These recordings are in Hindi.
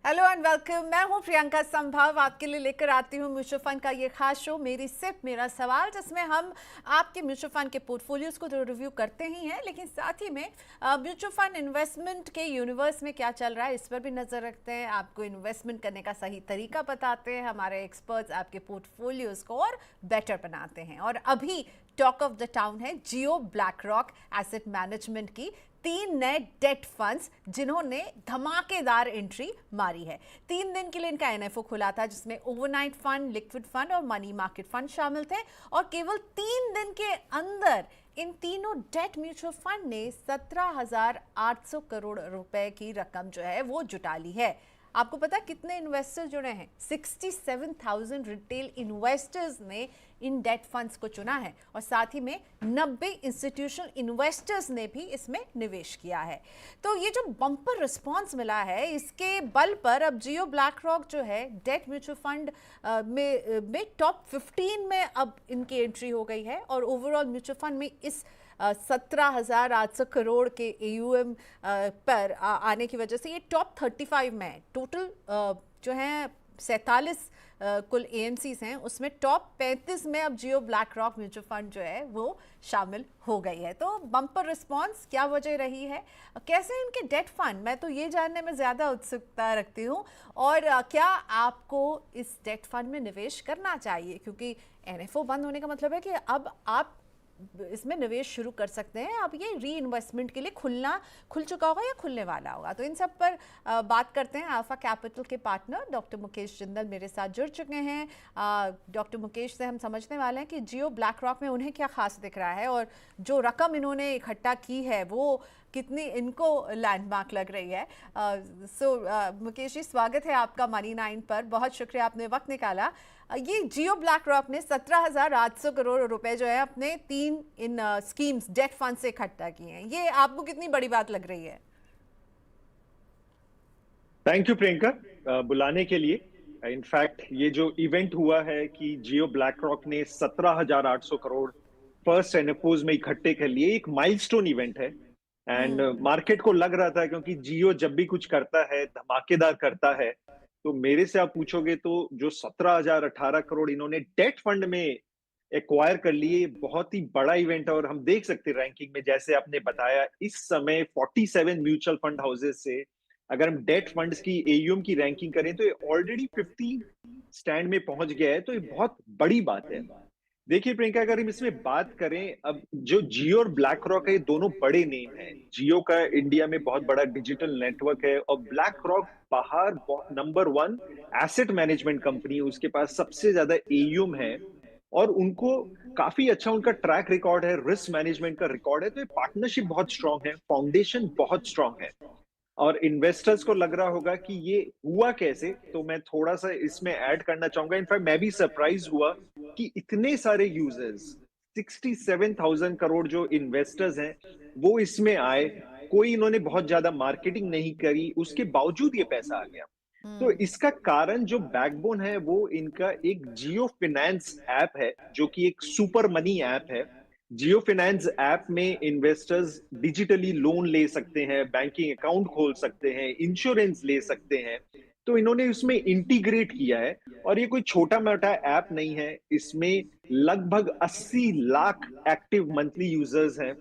Hello and welcome. मैं हूं प्रियंका संभव, आपके लिए लेकर आती हूं म्यूचुअल फंड का ये खास शो मेरी सिर्फ मेरा सवाल, जिसमें हम आपके म्यूचुअल फंड के पोर्टफोलियोज को तो रिव्यू करते ही हैं, लेकिन साथ ही में म्यूचुअल फंड इन्वेस्टमेंट के यूनिवर्स में क्या चल रहा है इस पर भी नजर रखते हैं। आपको इन्वेस्टमेंट करने का सही तरीका बताते हैं हमारे एक्सपर्ट्स, आपके पोर्टफोलियोज को और बेटर बनाते हैं। और अभी टॉक ऑफ द टाउन है जियो ब्लैक रॉक एसेट मैनेजमेंट की 3 नए डेट फंड्स जिन्होंने धमाकेदार एंट्री मारी है। 3 दिन के लिए इनका एनएफओ खुला था, जिसमें ओवरनाइट फंड, लिक्विड फंड और मनी मार्केट फंड शामिल थे। और केवल 3 दिन के अंदर इन तीनों डेट म्यूचुअल फंड ने 17,800 करोड़ रुपए की रकम जो है वो जुटा ली है। आपको पता कितने इन्वेस्टर्स जुड़े हैं? 67,000 रिटेल इन्वेस्टर्स ने इन डेट फंड्स को चुना है और साथ ही में 90 इंस्टीट्यूशनल इन्वेस्टर्स ने भी इसमें निवेश किया है। तो ये जो बम्पर रिस्पांस मिला है, इसके बल पर अब जियो ब्लैक रॉक जो है डेट म्यूचुअल फंड में टॉप 15 में अब इनकी एंट्री हो गई है। और ओवरऑल म्यूचुअल फंड में इस 17,800 करोड़ के एयूएम पर आने की वजह से ये टॉप 35 में है। टोटल जो है 47 कुल एएमसीज हैं, उसमें टॉप 35 में अब जियो ब्लैक रॉक म्यूचुअल फंड जो है वो शामिल हो गई है। तो बम्पर रिस्पांस क्या वजह रही है, कैसे इनके डेट फंड, मैं तो ये जानने में ज़्यादा उत्सुकता रखती हूँ। और क्या आपको इस डेट फंड में निवेश करना चाहिए, क्योंकि एनएफओ बंद होने का मतलब है कि अब आप इसमें निवेश शुरू कर सकते हैं। अब ये री इन्वेस्टमेंट के लिए खुल चुका होगा या खुलने वाला होगा। तो इन सब पर बात करते हैं। अल्फा कैपिटल के पार्टनर डॉक्टर मुकेश जिंदल मेरे साथ जुड़ चुके हैं। डॉक्टर मुकेश से हम समझने वाले हैं कि जियो ब्लैक रॉक में उन्हें क्या खास दिख रहा है और जो रकम इन्होंने इकट्ठा की है वो कितनी इनको लैंडमार्क लग रही है। मुकेश जी, स्वागत है आपका मनी 9 पर। बहुत शुक्रिया, आपने वक्त निकाला। ये जियो ब्लैक रॉक ने 17,800 करोड़ रुपए जो है अपने 3 इन स्कीम्स डेट फंड से इकट्ठा किए हैं। ये आपको कितनी बड़ी बात लग रही है? थैंक यू प्रियंका बुलाने के लिए। इनफैक्ट ये जो इवेंट हुआ है कि जियो ब्लैक रॉक ने 17,800 करोड़ फर्स्ट एनएफओज में इकट्ठे कर लिए, एक माइलस्टोन इवेंट है। एंड मार्केट को लग रहा था, क्योंकि जियो जब भी कुछ करता है धमाकेदार करता है। तो मेरे से आप पूछोगे तो जो 17,018 करोड़ इन्होंने डेट फंड में एक्वायर कर लिए, बहुत ही बड़ा इवेंट है। और हम देख सकते हैं रैंकिंग में, जैसे आपने बताया, इस समय 47 म्यूचुअल फंड हाउसेस से अगर हम डेट फंड्स की एयूएम की रैंकिंग करें तो ये ऑलरेडी 50 स्टैंड में पहुंच गया है। तो ये बहुत बड़ी बात है। देखिए प्रियंका, अगर हम इसमें बात करें, अब जो जियो और ब्लैक रॉक है, ये दोनों बड़े नेम हैं। जियो का इंडिया में बहुत बड़ा डिजिटल नेटवर्क है और ब्लैक रॉक बाहर नंबर 1 एसेट मैनेजमेंट कंपनी, उसके पास सबसे ज्यादा एयूएम है और उनको काफी अच्छा उनका ट्रैक रिकॉर्ड है, रिस्क मैनेजमेंट का रिकॉर्ड है। तो ये पार्टनरशिप बहुत स्ट्रांग है, फाउंडेशन बहुत स्ट्रांग है। और इन्वेस्टर्स को लग रहा होगा कि ये हुआ कैसे, तो मैं थोड़ा सा इसमें ऐड करना चाहूंगा। इनफैक्ट मैं भी सरप्राइज हुआ कि इतने सारे यूजर्स, 67,000 करोड़ जो इन्वेस्टर्स हैं वो इसमें आए। कोई इन्होंने बहुत ज्यादा मार्केटिंग नहीं करी, उसके बावजूद ये पैसा आ गया। तो इसका कारण जो बैकबोन है वो इनका एक जियो फाइनेंस ऐप है, जो कि एक सुपर मनी ऐप है। जियो फाइनेंस ऐप में इन्वेस्टर्स डिजिटली लोन ले सकते हैं, बैंकिंग अकाउंट खोल सकते हैं, इंश्योरेंस ले सकते हैं। तो इन्होंने उसमें इंटीग्रेट किया है। और ये कोई छोटा मोटा ऐप नहीं है, इसमें लगभग 80 लाख एक्टिव मंथली यूजर्स हैं।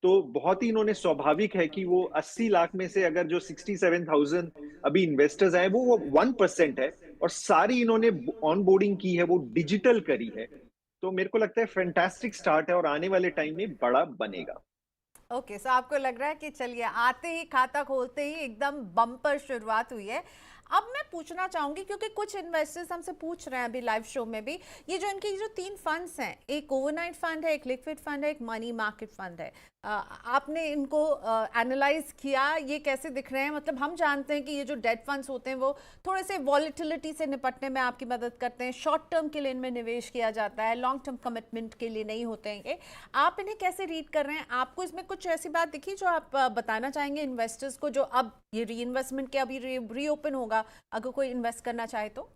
तो बहुत ही इन्होंने, स्वाभाविक है कि वो 80 लाख में से अगर जो 67,000 अभी इन्वेस्टर्स आए वो 1% है। और सारी इन्होंने ऑन बोर्डिंग की है वो डिजिटल करी है। तो मेरे को लगता है फैंटास्टिक स्टार्ट है और आने वाले टाइम में बड़ा बनेगा। ओके, सो आपको लग रहा है कि चलिए आते ही खाता खोलते ही एकदम बम्पर शुरुआत हुई है। अब मैं पूछना चाहूंगी, क्योंकि कुछ इन्वेस्टर्स हमसे पूछ रहे हैं अभी लाइव शो में भी, ये जो इनकी जो 3 फंड्स हैं, एक ओवरनाइट फंड है, एक लिक्विड फंड है, एक मनी मार्केट फंड है, आपने इनको एनालाइज किया, ये कैसे दिख रहे हैं? मतलब हम जानते हैं कि ये जो डेट फंड्स होते हैं वो थोड़े से वॉलेटिलिटी से निपटने में आपकी मदद करते हैं, शॉर्ट टर्म के लिए इनमें निवेश किया जाता है, लॉन्ग टर्म कमिटमेंट के लिए नहीं होते हैं ये। आप इन्हें कैसे रीड कर रहे हैं? आपको इसमें कुछ ऐसी बात दिखी जो आप बताना चाहेंगे इन्वेस्टर्स को, जो अब ये री इन्वेस्टमेंट के अभी रीओपन होगा, अगर कोई इन्वेस्ट करना चाहे तो?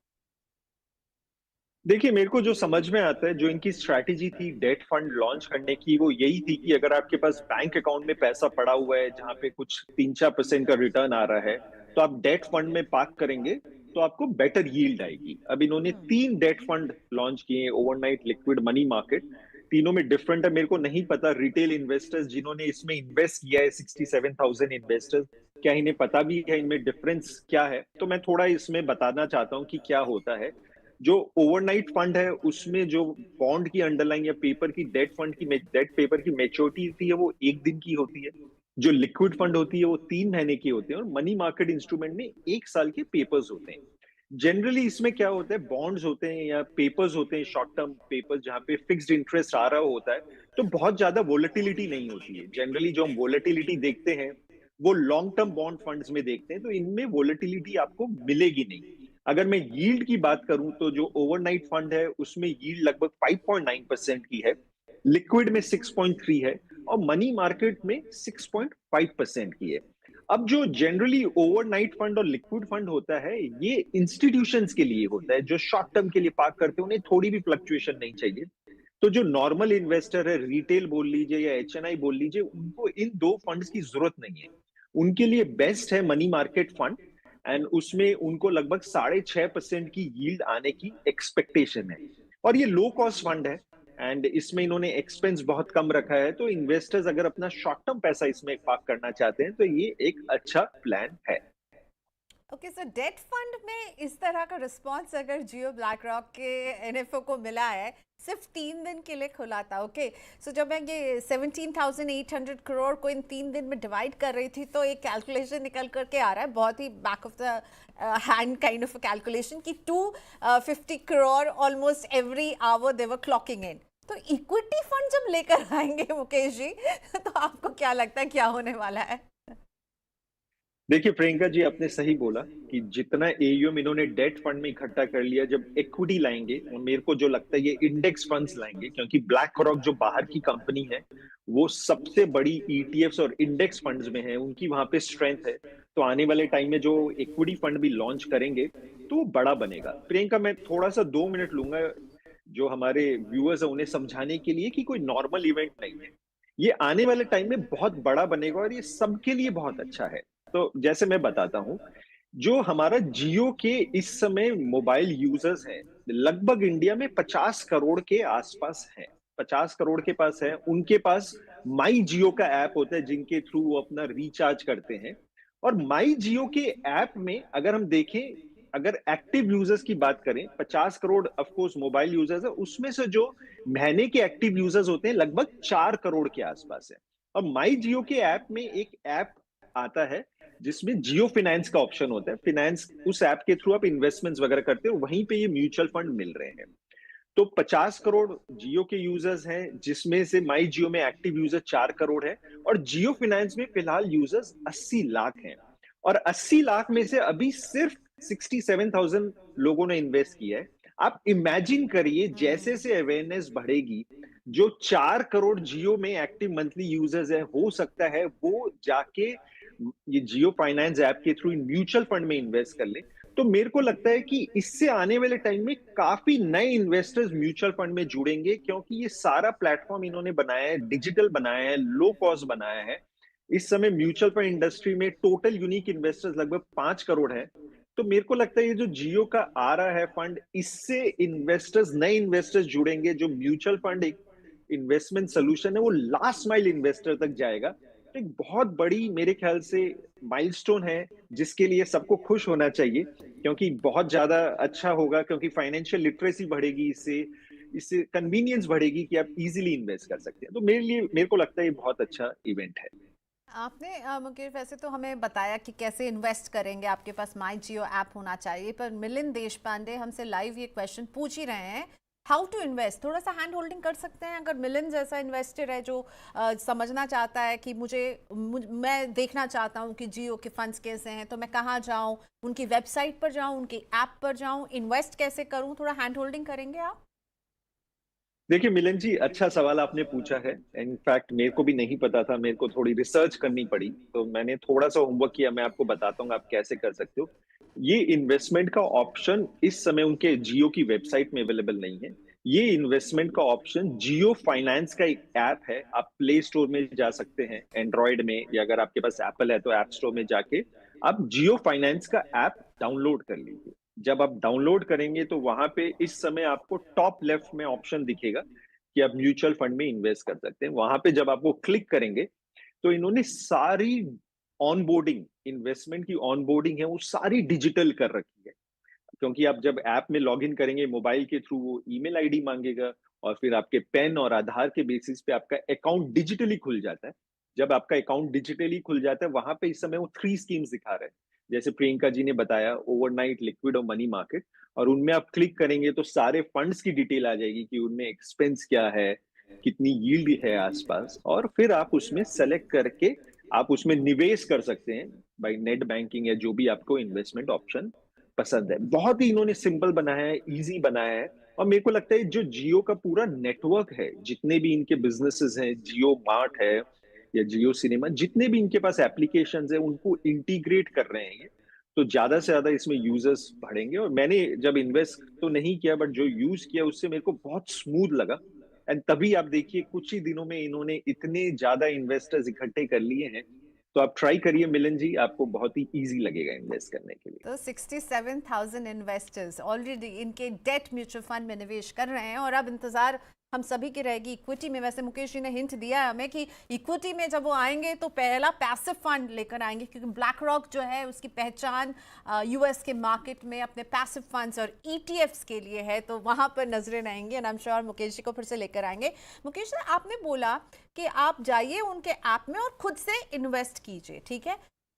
देखिए, मेरे को जो समझ में आता है, जो इनकी स्ट्रैटेजी थी डेट फंड लॉन्च करने की, वो यही थी कि अगर आपके पास बैंक अकाउंट में पैसा पड़ा हुआ है, जहाँ पे कुछ 3-4% का रिटर्न आ रहा है, तो आप डेट फंड में पार्क करेंगे, तो आपको बेटर यील्ड आएगी। अब इन्होंने 3 डेट फंड लॉन्च किए हैं, ओवरनाइट लिक्विड मनी मार्केट। तीनों में डिफरेंट है, मेरे को नहीं पता रिटेल इन्वेस्टर्स जिन्होंने इसमें इन्वेस्ट किया है, 67,000 इन्वेस्टर्स, क्या इन्हें पता भी है इनमें डिफरेंस क्या है? तो मैं थोड़ा इसमें बताना चाहता हूँ कि क्या होता है। जो ओवरनाइट फंड है, उसमें जो बॉन्ड की अंडरलाइन या पेपर की डेट फंड की डेट पेपर की मेच्योरिटी होती है, वो 1 दिन की होती है। जो लिक्विड फंड होती है, वो 3 महीने की होती है, और मनी मार्केट इंस्ट्रूमेंट में 1 साल के पेपर्स होते हैं। जनरली इसमें क्या होता है, बॉन्ड्स होते हैं या पेपर्स होते हैं, शॉर्ट टर्म पेपर्स, जहां पे फिक्स्ड इंटरेस्ट आ रहा होता है, तो बहुत ज्यादा वोलेटिलिटी नहीं होती है। जनरली जो हम वोलेटिलिटी देखते हैं, वो लॉन्ग टर्म बॉन्ड फंड्स में देखते हैं, तो इनमें वोलेटिलिटी आपको मिलेगी नहीं। अगर मैं यील्ड की बात करूं, तो जो ओवरनाइट फंड है, उसमें यील्ड लगभग 5.9% की है, लिक्विड में 6.3 है, और मनी मार्केट में 6.5% की है। अब जो जनरली ओवरनाइट फंड और लिक्विड फंड होता है, ये इंस्टीट्यूशंस के लिए होता है, जो शॉर्ट टर्म के लिए पार्क करते हैं, उन्हें थोड़ी भी फ्लक्चुएशन नहीं चाहिए। तो जो नॉर्मल इन्वेस्टर है, रिटेल बोल लीजिए या एचएनआई बोल लीजिए, उनको इन दो फंड्स की जरूरत नहीं है। उनके लिए बेस्ट है मनी मार्केट फंड, एंड उसमें उनको लगभग 6.5% की यील्ड आने की एक्सपेक्टेशन है। और ये लो कॉस्ट फंड है, एंड इसमें इन्होंने एक्सपेंस बहुत कम रखा है, तो इन्वेस्टर्स अगर अपना शॉर्ट टर्म पैसा इसमें पार्क करना चाहते हैं, तो ये एक अच्छा प्लान है। ओके, सो डेट फंड में इस तरह का रिस्पांस अगर जियो ब्लैक रॉक के एनएफओ को मिला है, सिर्फ 3 दिन के लिए खुला था। ओके, सो जब मैं ये 17,800 करोड़ को इन 3 दिन में डिवाइड कर रही थी, तो एक कैलकुलेशन निकल करके आ रहा है, बहुत ही back of the hand kind of calculation, कि 250 crore almost every hour they were clocking in. तो इक्विटी फंड जब लेकर आएंगे मुकेश जी, तो आपको क्या लगता है क्या होने वाला है? देखिए, प्रियंका जी, आपने सही बोला कि जितना एयूएम इन्होंने डेट फंड में इकट्ठा कर लिया, जब इक्विटी लाएंगे, और मेरे को जो लगता है ये इंडेक्स फंड्स लाएंगे, क्योंकि ब्लैक रॉक जो बाहर की कंपनी है, वो सबसे बड़ी ईटीएफ्स और इंडेक्स फंड्स में है, उनकी वहां पे स्ट्रेंथ है। तो आने वाले टाइम में जो इक्विटी फंड भी लॉन्च करेंगे, तो वो बड़ा बनेगा। प्रियंका, मैं थोड़ा सा 2 मिनट लूंगा जो हमारे व्यूअर्स है उन्हें समझाने के लिए कि कोई नॉर्मल इवेंट नहीं है। ये आने वाले टाइम में बहुत बड़ा बनेगा, और ये सबके लिए बहुत अच्छा है। तो जैसे मैं बताता हूं, जो हमारा जियो के इस समय मोबाइल यूजर्स हैं, लगभग इंडिया में 50 करोड़ के आसपास हैं। 50 करोड़ के पास है, उनके पास माई जियो का ऐप होता है, जिनके थ्रू वो अपना रिचार्ज करते हैं। और माई जियो के ऐप में अगर हम देखें, अगर एक्टिव यूजर्स की बात करें, 50 crore of course mobile users है, उसमें से जो महीने के एक्टिव यूजर्स होते हैं, लगभग 4 करोड़ के आसपास है। और माई जियो के ऐप में एक ऐप आता है, जिसमें जियो फाइनेंस का ऑप्शन होता है। फाइनेंस, उस ऐप के थ्रू आप इन्वेस्टमेंट्स वगैरह करते हो, वहीं पे ये म्यूचुअल फंड मिल रहे हैं। तो 50 करोड़ जियो के यूजर्स हैं, जिसमें से माई जियो में एक्टिव यूजर 4 करोड़ है, और जियो फाइनेंस में फिलहाल यूजर्स 80 लाख हैं। और 80 लाख में से अभी सिर्फ 67,000 लोगों ने इन्वेस्ट किया है। आप इमेजिन करिए, जैसे से अवेयरनेस बढ़ेगी, जो 4 करोड़ जियो में एक्टिव मंथली यूजर्स है, हो सकता है वो जाके ये जियो फाइनेंस ऐप के थ्रू म्यूचुअल फंड में इन्वेस्ट कर ले। तो मेरे को लगता है कि इससे आने वाले टाइम में काफी नए इन्वेस्टर्स म्यूचुअल फंड में जुड़ेंगे, क्योंकि ये सारा प्लेटफॉर्म इन्होंने बनाया है, डिजिटल बनाया है, लो कॉस्ट बनाया है। इस समय म्यूचुअल फंड इंडस्ट्री में टोटल यूनिक इन्वेस्टर्स लगभग 5 करोड़ है। तो मेरे को लगता है ये जो जियो का आ रहा है फंड, इससे इन्वेस्टर्स, नए इन्वेस्टर्स जुड़ेंगे। जो म्यूचुअल फंड एक इन्वेस्टमेंट सोल्यूशन है, वो लास्ट माइल इन्वेस्टर तक जाएगा। तो एक बहुत बड़ी, मेरे ख्याल से, माइलस्टोन है, जिसके लिए सबको खुश होना चाहिए, क्योंकि बहुत ज्यादा अच्छा होगा, क्योंकि फाइनेंशियल लिटरेसी बढ़ेगी इससे। इससे कन्वीनियंस बढ़ेगी कि आप इजीली इन्वेस्ट कर सकते हैं। तो मेरे को लगता है ये बहुत अच्छा इवेंट है। आपने मुकेश वैसे तो हमें बताया कि कैसे इन्वेस्ट करेंगे, आपके पास माई जियो ऐप होना चाहिए, पर मिलिंद देशपांडे हमसे लाइव ये क्वेश्चन पूछ ही रहे हैं, हाउ टू इन्वेस्ट। थोड़ा सा हैंड होल्डिंग कर सकते हैं? अगर मिलिंद जैसा इन्वेस्टर है जो समझना चाहता है कि मैं देखना चाहता हूँ कि जियो के फंड्स कैसे हैं, तो मैं कहाँ जाऊँ, उनकी वेबसाइट पर जाऊँ, उनकी ऐप पर जाऊँ, इन्वेस्ट कैसे करूँ, थोड़ा हैंड होल्डिंग करेंगे आप? देखिए मिलन जी, अच्छा सवाल आपने पूछा है। इनफैक्ट मेरे को भी नहीं पता था, मेरे को थोड़ी रिसर्च करनी पड़ी, तो मैंने थोड़ा सा होमवर्क किया। मैं आपको बताता हूँ आप कैसे कर सकते हो। ये इन्वेस्टमेंट का ऑप्शन इस समय उनके जियो की वेबसाइट में अवेलेबल नहीं है। ये इन्वेस्टमेंट का ऑप्शन जियो फाइनेंस का एक ऐप है। आप प्ले स्टोर में जा सकते हैं एंड्रॉयड में, या अगर आपके पास एप्पल है तो ऐप स्टोर में जाके आप जियो फाइनेंस का ऐप डाउनलोड कर लीजिए। जब आप डाउनलोड करेंगे तो वहां पे इस समय आपको टॉप लेफ्ट में ऑप्शन दिखेगा कि आप म्यूचुअल फंड में इन्वेस्ट कर सकते हैं। वहां पे जब आप वो क्लिक करेंगे तो इन्होंने सारी ऑनबोर्डिंग, इन्वेस्टमेंट की ऑनबोर्डिंग है वो सारी डिजिटल कर रखी है। क्योंकि आप जब ऐप में लॉग इन करेंगे मोबाइल के थ्रू, वो ईमेल आईडी मांगेगा और फिर आपके पेन और आधार के बेसिस पे आपका अकाउंट डिजिटली खुल जाता है। जब आपका अकाउंट डिजिटली खुल जाता है, वहां पे इस समय वो 3 स्कीम्स दिखा रहे हैं। जैसे प्रियंका जी ने बताया, ओवरनाइट, लिक्विड और मनी मार्केट। और उनमें आप क्लिक करेंगे तो सारे फंड्स की डिटेल आ जाएगी कि उनमें एक्सपेंस क्या है, कितनी यील्ड है आसपास, और फिर आप उसमें सेलेक्ट करके आप उसमें निवेश कर सकते हैं बाई नेट बैंकिंग या जो भी आपको इन्वेस्टमेंट ऑप्शन पसंद है। बहुत ही इन्होंने सिंपल बनाया है, इजी बनाया है। और मेरे को लगता है जो जियो का पूरा नेटवर्क है, जितने भी इनके बिजनेसेस हैं, जियो मार्ट है या जियो सिनेमा, जितने भी इनके पास एप्लीकेशंस है उनको इंटीग्रेट कर रहे हैं ये। तो ज्यादा से ज्यादा इसमें यूजर्स बढ़ेंगे। और मैंने जब इन्वेस्ट तो नहीं किया, बट जो यूज किया उससे मेरे को बहुत स्मूथ लगा। एंड तभी आप देखिए कुछ ही दिनों में इन्होंने इतने ज्यादा इन्वेस्टर्स इकट्ठे कर लिए हैं। तो आप ट्राई करिए मिलन जी, आपको बहुत ही इजी लगेगा इन्वेस्ट करने के लिए। तो 67,000 इन्वेस्टर्स ऑलरेडी इनके डेट म्यूचुअल फंड में निवेश कर रहे हैं और अब इंतजार हम सभी की रहेगी इक्विटी में। वैसे मुकेश जी ने हिंट दिया है हमें कि इक्विटी में जब वो आएंगे तो पहला पैसिव फंड लेकर आएंगे, क्योंकि ब्लैक रॉक जो है उसकी पहचान यूएस के मार्केट में अपने पैसिव फंड्स और ईटीएफ्स के लिए है। तो वहां पर नजरें रहेंगी and I am sure Mukesh ji को फिर से लेकर आएंगे। मुकेश जी, आपने बोला कि आप जाइए उनके ऐप में और खुद से इन्वेस्ट कीजिए, ठीक है।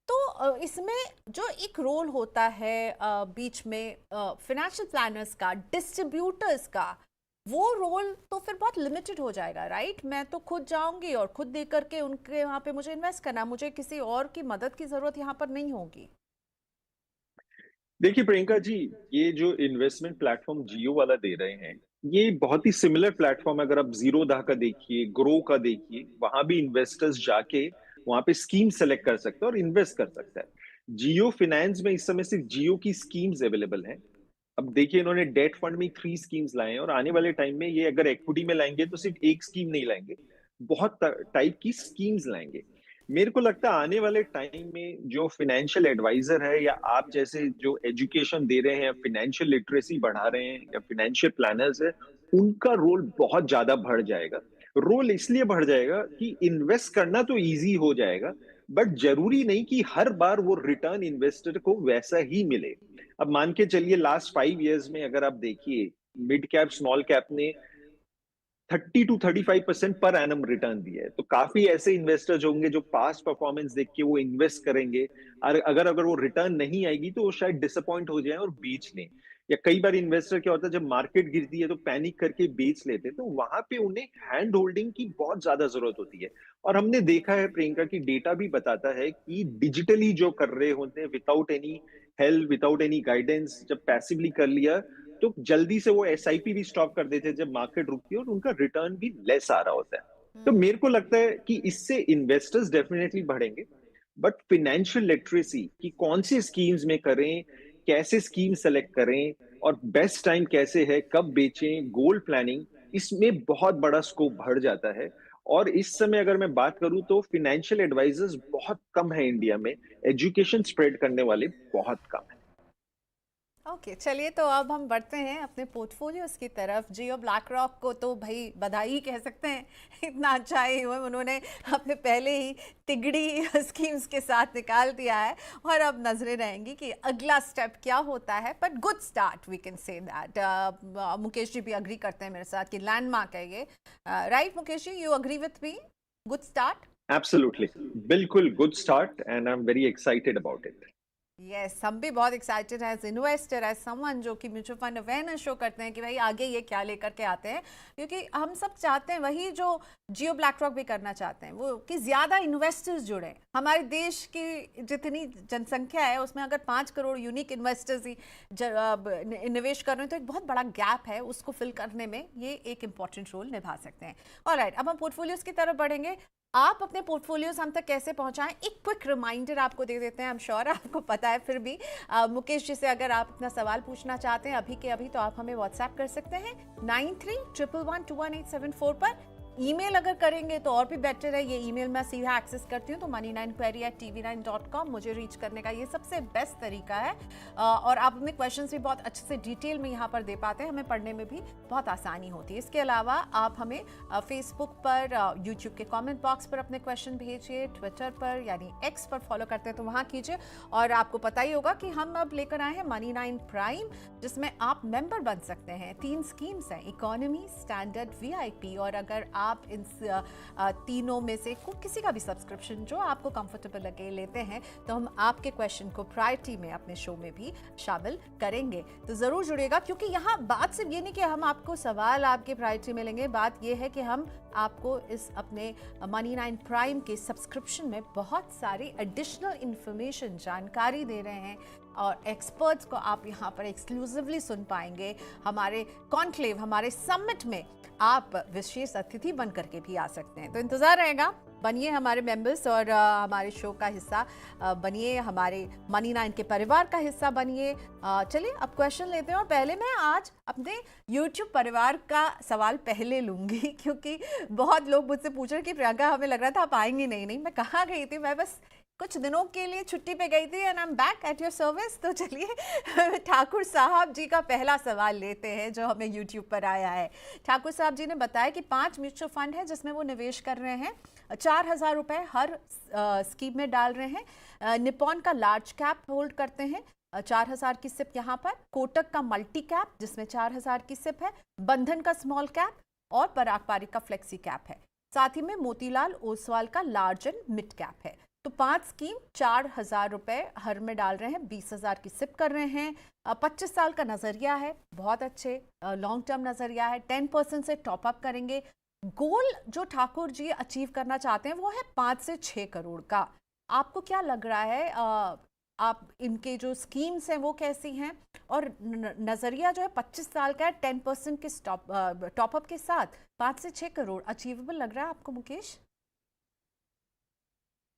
तो इसमें जो एक रोल होता है बीच में फाइनेंशियल प्लानर्स का, डिस्ट्रीब्यूटर्स का, वो रोल तो फिर बहुत लिमिटेड हो जाएगा, राइट? मैं तो खुद जाऊंगी और खुद दे करके उनके वहां पे मुझे इन्वेस्ट करना, मुझे किसी और की मदद की जरूरत यहाँ पर नहीं होगी। देखिए प्रियंका जी, ये जो इन्वेस्टमेंट प्लेटफॉर्म जियो वाला दे रहे हैं, ये बहुत ही सिमिलर प्लेटफॉर्म है। अगर आप जीरोधा का देखिए, ग्रो का देखिए, वहां भी इन्वेस्टर्स जाके वहां पे स्कीम सेलेक्ट कर सकते हैं और इन्वेस्ट कर सकता है। जियो फाइनेंस में इस समय सिर्फ जियो की स्कीम्स अवेलेबल हैं। अब देखिए इन्होंने डेट फंड में 3 स्कीम्स लाए हैं, और आने वाले टाइम में ये अगर इक्विटी में लाएंगे तो सिर्फ एक स्कीम नहीं लाएंगे, बहुत टाइप की स्कीम्स लाएंगे। मेरे को लगता है आने वाले टाइम में जो फाइनेंशियल एडवाइजर है या आप जैसे जो एजुकेशन दे रहे हैं, फाइनेंशियल लिटरेसी बढ़ा रहे हैं, या फाइनेंशियल प्लानर्स है, उनका रोल बहुत ज्यादा बढ़ जाएगा। रोल इसलिए बढ़ जाएगा कि इन्वेस्ट करना तो इजी हो जाएगा, बट जरूरी नहीं कि हर बार वो रिटर्न इन्वेस्टर को वैसा ही मिले। अब मान के चलिए लास्ट 5 इयर्स में अगर आप देखिए, मिड कैप स्मॉल कैप ने 30 to 35% पर एनम रिटर्न दिया है। तो काफी ऐसे इन्वेस्टर्स होंगे जो पास्ट परफॉर्मेंस देख के वो इन्वेस्ट करेंगे, और अगर अगर वो रिटर्न नहीं आएगी तो वो शायद डिसअपॉइंट हो जाए और बेच लें। या कई बार इन्वेस्टर क्या होता है, जब मार्केट गिरती है तो पैनिक करके बेच लेते हैं। तो वहां पे उन्हें हैंड होल्डिंग की बहुत ज्यादा जरूरत होती है। और हमने देखा है प्रियंका की डेटा भी बताता है कि डिजिटली जो कर रहे होते हैं, without any help, without any guidance, जब पैसिवली कर लिया तो जल्दी से वो एसआईपी भी स्टॉप कर देते हैं जब मार्केट रुकती है, और उनका रिटर्न भी लेस आ रहा होता है। तो मेरे को लगता है कि इससे इन्वेस्टर्स डेफिनेटली बढ़ेंगे, बट फाइनेंशियल लिटरेसी की कौन सी स्कीम्स में करें, कैसे स्कीम सेलेक्ट करें, और बेस्ट टाइम कैसे है, कब बेचें, गोल्ड प्लानिंग, इसमें बहुत बड़ा स्कोप बढ़ जाता है। और इस समय अगर मैं बात करूं तो फाइनेंशियल एडवाइजर्स बहुत कम है इंडिया में, एजुकेशन स्प्रेड करने वाले बहुत कम है। ओके, चलिए तो अब हम बढ़ते हैं अपने पोर्टफोलियोज की तरफ। जियो ब्लैक रॉक को तो भाई बधाई कह सकते हैं, इतना अच्छा ही हुआ, उन्होंने अपने पहले ही तिगड़ी स्कीम्स के साथ निकाल दिया है। और अब नजरें रहेंगी कि अगला स्टेप क्या होता है। But good start, we can say that. Mukesh ji भी अग्री करते हैं मेरे साथ कि लैंडमार्क है ये, right? Mukesh ji, you agree with me? Good start. Absolutely, बिल्कुल good start, and I am very excited about it. Yes, हम भी बहुत एक्साइटेड है एज इन्वेस्टर, एज समवन जो कि म्यूचुअल फंड अवेयरनेस शो करते हैं कि भाई आगे ये क्या लेकर के आते हैं, क्योंकि हम सब चाहते हैं वही जो जियो ब्लैक रॉक भी करना चाहते हैं, वो कि ज़्यादा इन्वेस्टर्स जुड़े। हमारे देश की जितनी जनसंख्या है उसमें अगर 5 करोड़ यूनिक इन्वेस्टर्स ही निवेश कर रहे हैं तो एक बहुत बड़ा गैप है, उसको फिल करने में ये एक इंपॉर्टेंट रोल निभा सकते हैं। ऑलराइट, अब हम पोर्टफोलियोज की तरफ बढ़ेंगे। आप अपने पोर्टफोलियोज हम तक कैसे पहुंचाएं, एक क्विक रिमाइंडर आपको दे देते हैं। आई एम श्योर आपको पता है, फिर भी मुकेश जी से अगर आप अपना सवाल पूछना चाहते हैं अभी के अभी तो आप हमें व्हाट्सएप कर सकते हैं 9311211874 पर। ईमेल अगर करेंगे तो और भी बेटर है, ये ईमेल मैं सीधा एक्सेस करती हूँ तो money9query@tv9.com मुझे रीच करने का ये सबसे बेस्ट तरीका है। और आप अपने क्वेश्चंस भी बहुत अच्छे से डिटेल में यहाँ पर दे पाते हैं, हमें पढ़ने में भी बहुत आसानी होती है। इसके अलावा आप हमें फेसबुक पर, यूट्यूब के कमेंट बॉक्स पर अपने क्वेश्चन भेजिए, ट्विटर पर यानी एक्स पर फॉलो करते हैं तो वहाँ कीजिए। और आपको पता ही होगा कि हम अब लेकर आए हैं मनी9 प्राइम, जिसमें आप मेंबर बन सकते हैं। 3 स्कीम्स हैं, इकोनॉमी, स्टैंडर्ड, VIP। और अगर आप इन तीनों में से किसी का भी सब्सक्रिप्शन जो आपको कंफर्टेबल लगे लेते हैं तो हम आपके क्वेश्चन को प्रायोरिटी में अपने शो में भी शामिल करेंगे। तो ज़रूर जुड़िएगा, क्योंकि यहाँ बात सिर्फ ये नहीं कि हम आपको सवाल आपके प्रायोरिटी में लेंगे, बात ये है कि हम आपको इस अपने मनी9 प्राइम के सब्सक्रिप्शन में बहुत सारी एडिशनल इंफॉर्मेशन, जानकारी दे रहे हैं और एक्सपर्ट्स को आप यहाँ पर एक्सक्लूसिवली सुन पाएंगे। हमारे कॉन्क्लेव, हमारे समिट में आप विशेष अतिथि बन करके भी आ सकते हैं। तो इंतज़ार रहेगा, बनिए हमारे मेंबर्स और हमारे शो का हिस्सा बनिए, हमारे मनी9 के परिवार का हिस्सा बनिए। चलिए अब क्वेश्चन लेते हैं, और पहले मैं आज अपने YouTube परिवार का सवाल पहले लूँगी, क्योंकि बहुत लोग मुझसे पूछ रहे कि प्रियंका हमें लग रहा था आप आएंगी नहीं। नहीं, मैं कहाँ गई थी, मैं बस कुछ दिनों के लिए छुट्टी पे गई थी and I am back at your service. तो चलिए ठाकुर साहब जी का पहला सवाल लेते हैं जो हमें YouTube पर आया है। ठाकुर साहब जी ने बताया कि 5 म्यूचुअल फंड है जिसमें वो निवेश कर रहे हैं, 4,000 रुपए हर स्कीम में डाल रहे हैं। निपॉन का लार्ज कैप होल्ड करते हैं, 4,000 की सिप यहाँ पर। कोटक का मल्टी कैप जिसमें 4,000 की सिप है। बंधन का स्मॉल कैप और पराग पारिक का फ्लेक्सी कैप है। साथ ही में मोतीलाल ओसवाल का लार्ज एंड मिड कैप है। तो 5 स्कीम 4,000 रुपए हर में डाल रहे हैं, 20,000 की सिप कर रहे हैं। 25 साल का नजरिया है, बहुत अच्छे लॉन्ग टर्म नजरिया है। 10% से टॉप अप करेंगे। गोल जो ठाकुर जी अचीव करना चाहते हैं वो है 5 से 6 करोड़ का। आपको क्या लग रहा है, आप इनके जो स्कीम्स हैं वो कैसी हैं, और नजरिया जो है 25 साल का है, 10% के टॉप अप के साथ 5 से 6 करोड़ अचीवेबल लग रहा है आपको मुकेश?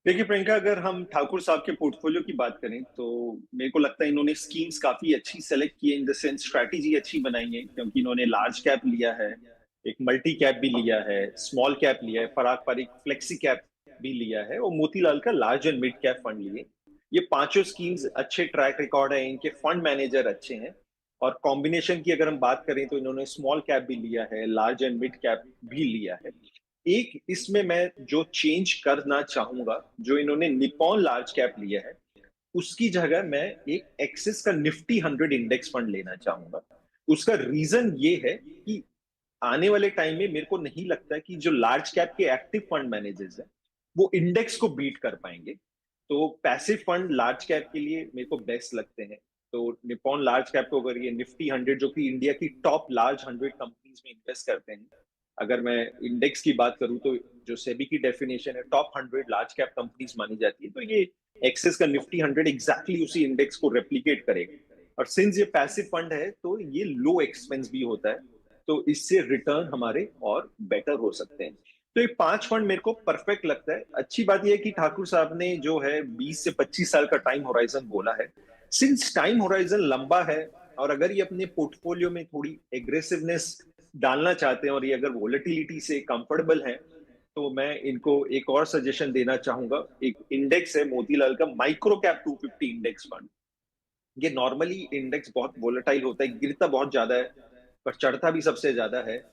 देखिए प्रियंका, अगर हम ठाकुर साहब के पोर्टफोलियो की बात करें तो मेरे को लगता है इन्होंने स्कीम्स काफी अच्छी सेलेक्ट की है, इन द सेंस स्ट्रैटेजी अच्छी बनाई है, क्योंकि इन्होंने लार्ज कैप लिया है, एक मल्टी कैप भी लिया है, स्मॉल कैप लिया है, पराग पारिक फ्लेक्सी कैप भी लिया है और मोतीलाल का large and mid cap fund लिए। ये पांचों स्कीम्स अच्छे ट्रैक रिकॉर्ड है, इनके फंड मैनेजर अच्छे हैं। और कॉम्बिनेशन की अगर हम बात करें तो इन्होंने स्मॉल कैप भी लिया है, लार्ज एंड मिड कैप भी लिया है। एक इसमें मैं जो चेंज करना चाहूंगा, जो इन्होंने निपॉन लार्ज कैप लिया है उसकी जगह मैं एक एक्सिस का निफ्टी 100 इंडेक्स फंड लेना चाहूंगा। उसका रीजन ये है कि आने वाले टाइम में मेरे को नहीं लगता कि जो लार्ज कैप के एक्टिव फंड मैनेजर्स हैं वो इंडेक्स को बीट कर पाएंगे। तो पैसिव फंड लार्ज कैप के लिए मेरे को बेस्ट लगते हैं। तो निपॉन लार्ज कैप को अगर ये निफ्टी 100 जो कि इंडिया की टॉप लार्ज 100 कंपनीज में इन्वेस्ट करते हैं, अगर मैं इंडेक्स की बात करूं तो जो सेबी की डेफिनेशन है टॉप 100 लार्ज कैप कंपनीज मानी जाती है, तो ये एक्सेस का निफ्टी 100 एग्जैक्टली उसी इंडेक्स को रेप्लिकेट करेगा। और सिंस ये पैसिव फंड है तो ये लो एक्सपेंस भी होता है, तो इससे रिटर्न हमारे और बेटर हो सकते हैं। तो ये 5 फंड मेरे को परफेक्ट लगता है। अच्छी बात यह है कि ठाकुर साहब ने जो है 20 से 25 साल का टाइम होराइजन बोला है। सिंस टाइम होराइजन लंबा है और अगर ये अपने पोर्टफोलियो में थोड़ी एग्रेसिवनेस डालना चाहते हैं और ये अगर वोलेटिलिटी से कंफर्टेबल है तो मैं इनको एक और सजेशन देना चाहूंगा। एक इंडेक्स है मोतीलाल का माइक्रो कैप 250 इंडेक्स फंड। ये नॉर्मली इंडेक्स बहुत वोलेटाइल होता है, गिरता बहुत ज्यादा है पर चढ़ता भी सबसे ज्यादा है।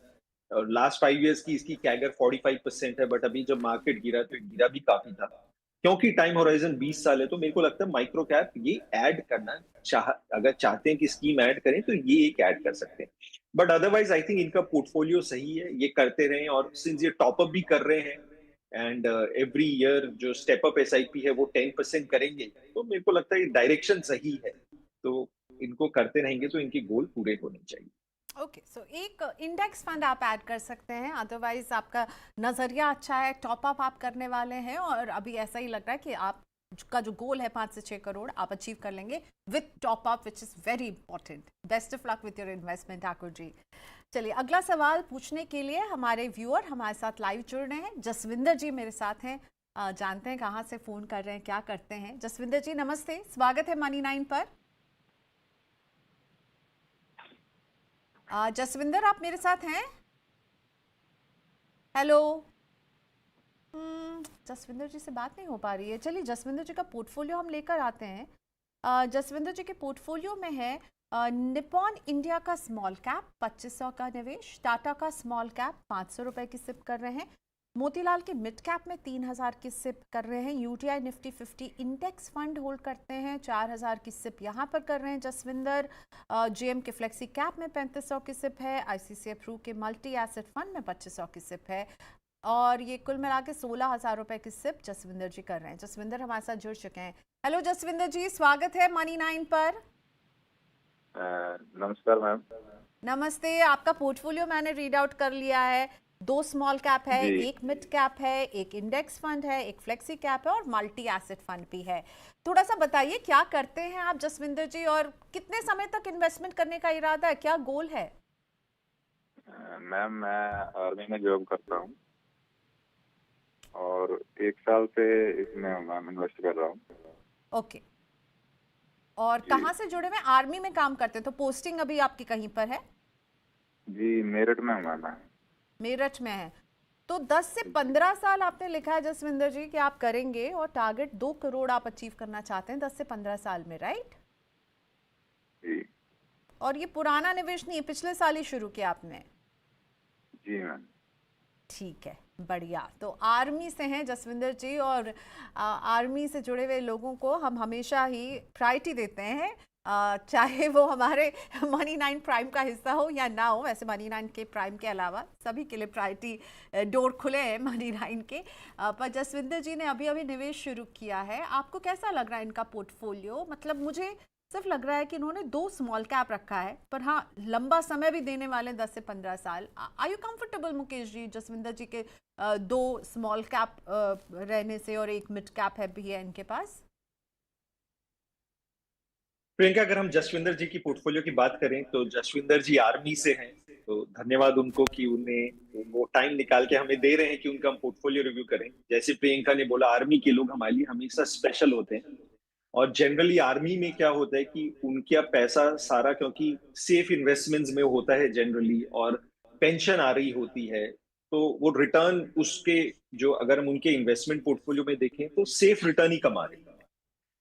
और लास्ट 5 इयर्स की इसकी कैगर 45% है, बट अभी जब मार्केट गिरा तो गिरा भी काफी था। क्योंकि टाइम होराइजन 20 साल है तो मेरे को लगता है माइक्रो कैप ये ऐड करना अगर चाहते हैं कि स्कीम ऐड करें तो ये एक ऐड कर सकते हैं। बट अदरवाइज आई थिंक इनका पोर्टफोलियो सही है, ये करते रहे। और सिंस ये टॉपअप भी कर रहे हैं एंड एवरी ईयर जो स्टेप अप एसआईपी है वो 10% करेंगे, तो मेरे को लगता है डायरेक्शन सही है। तो इनको करते रहेंगे तो इनके गोल पूरे होने चाहिए। ओके, सो एक इंडेक्स फंड आप ऐड कर सकते हैं, अदरवाइज आपका नज़रिया अच्छा है, टॉप अप आप करने वाले हैं और अभी ऐसा ही लग रहा है कि आप का जो गोल है 5 से 6 करोड़ आप अचीव कर लेंगे with top up, which is very important. Best of luck with your investment Thakur ji. चलिए अगला सवाल पूछने के लिए हमारे व्यूअर हमारे साथ लाइव जुड़ रहे हैं। जसविंदर जी मेरे साथ हैं, जानते हैं कहाँ से फ़ोन कर रहे हैं, क्या करते हैं। जसविंदर जी नमस्ते, स्वागत है मनी 9 पर। जसविंदर आप मेरे साथ हैं? हेलो। जसविंदर जी से बात नहीं हो पा रही है। चलिए जसविंदर जी का पोर्टफोलियो हम लेकर आते हैं। जसविंदर जी के पोर्टफोलियो में है निपॉन इंडिया का स्मॉल कैप 2500 का निवेश, टाटा का स्मॉल कैप 500 रुपए की सिप कर रहे हैं, मोतीलाल के मिड कैप में 3000 की सिप कर रहे हैं, UTI Nifty 50 index fund hold करते हैं 4000 की सिप यहाँ पर कर रहे हैं जसविंदर। जेएम के फ्लेक्सी कैप में 3500 की सिप है, आईसीसीआई प्रू के मल्टी एसेट फंड में 2500 की सिप है और ये कुल मिला के 16,000 रुपए की सिप जसविंदर जी कर रहे हैं। जसविंदर हमारे साथ जुड़ चुके हैं। हेलो जसविंदर जी, स्वागत है मनी 9 पर। नमस्कार मैम। नमस्ते। आपका पोर्टफोलियो मैंने रीड आउट कर लिया है। 2 स्मॉल कैप है, एक मिड कैप है, एक इंडेक्स फंड है, एक फ्लेक्सी कैप है और मल्टी एसेट फंड भी है। थोड़ा सा बताइए क्या करते हैं आप जसविंदर जी और कितने समय तक इन्वेस्टमेंट करने का इरादा है, क्या गोल है? मैम मैं आर्मी में जॉब करता हूँ और 1 साल से इसमें मैम इन्वेस्ट कर रहा हूँ। ओके, और कहाँ से जुड़े हुए? आर्मी में काम करते हैं, तो पोस्टिंग अभी आपकी कहीं पर है? जी मेरठ में हूँ मैम। मेरठ में है। तो 10 से 15 साल आपने लिखा है जसविंदर जी कि आप करेंगे और टारगेट 2 करोड़ आप अचीव करना चाहते हैं 10 से 15 साल में, राइट? जी। और ये पुराना निवेश नहीं है, पिछले साल ही शुरू किया आपने? जी मैम। ठीक है, बढ़िया। तो आर्मी से हैं जसविंदर जी और आर्मी से जुड़े हुए लोगों को हम हमेशा ही प्रायोरिटी देते हैं, चाहे वो हमारे मनी 9 प्राइम का हिस्सा हो या ना हो। वैसे मनी 9 के प्राइम के अलावा सभी के लिए प्रायोरिटी डोर खुले हैं मनी 9 के। पर जसविंदर जी ने अभी अभी निवेश शुरू किया है, आपको कैसा लग रहा है इनका पोर्टफोलियो? मतलब मुझे सिर्फ लग रहा है कि इन्होंने 2 स्मॉल कैप रखा है, पर हाँ लंबा समय भी देने वाले 10 से 15 साल। Are you comfortable Mukesh ji Jaswinder जी के 2 स्मॉल कैप रहने से और एक मिड कैप है भी है इनके पास? प्रियंका, अगर हम जसविंदर जी की पोर्टफोलियो की बात करें तो जसविंदर जी आर्मी से हैं, तो धन्यवाद उनको कि उन्हें वो टाइम निकाल के हमें दे रहे हैं कि उनका हम पोर्टफोलियो रिव्यू करें। जैसे प्रियंका ने बोला, आर्मी के लोग हमारे लिए हमेशा स्पेशल होते हैं और जनरली आर्मी में क्या होता है कि उनका पैसा सारा क्योंकि सेफ इन्वेस्टमेंट्स में होता है जनरली और पेंशन आ रही होती है, तो वो रिटर्न उसके जो अगर हम उनके इन्वेस्टमेंट पोर्टफोलियो में देखें तो सेफ रिटर्न ही कमा रहे हैं।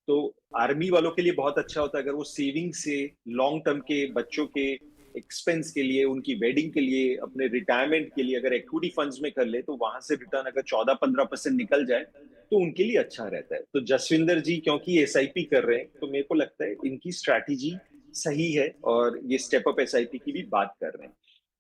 तो आर्मी वालों के लिए बहुत अच्छा होता है अगर वो सेविंग से लॉन्ग टर्म के बच्चों के एक्सपेंस के लिए, उनकी वेडिंग के लिए, अपने रिटायरमेंट के लिए अगर इक्विटी फंड्स में कर ले तो वहां से रिटर्न अगर 14-15% निकल जाए तो उनके लिए अच्छा रहता है। तो जसविंदर जी क्योंकि एसआईपी कर रहे हैं तो मेरे को लगता है इनकी स्ट्रैटेजी सही है और ये स्टेप अप एसआईपी की भी बात कर रहे हैं।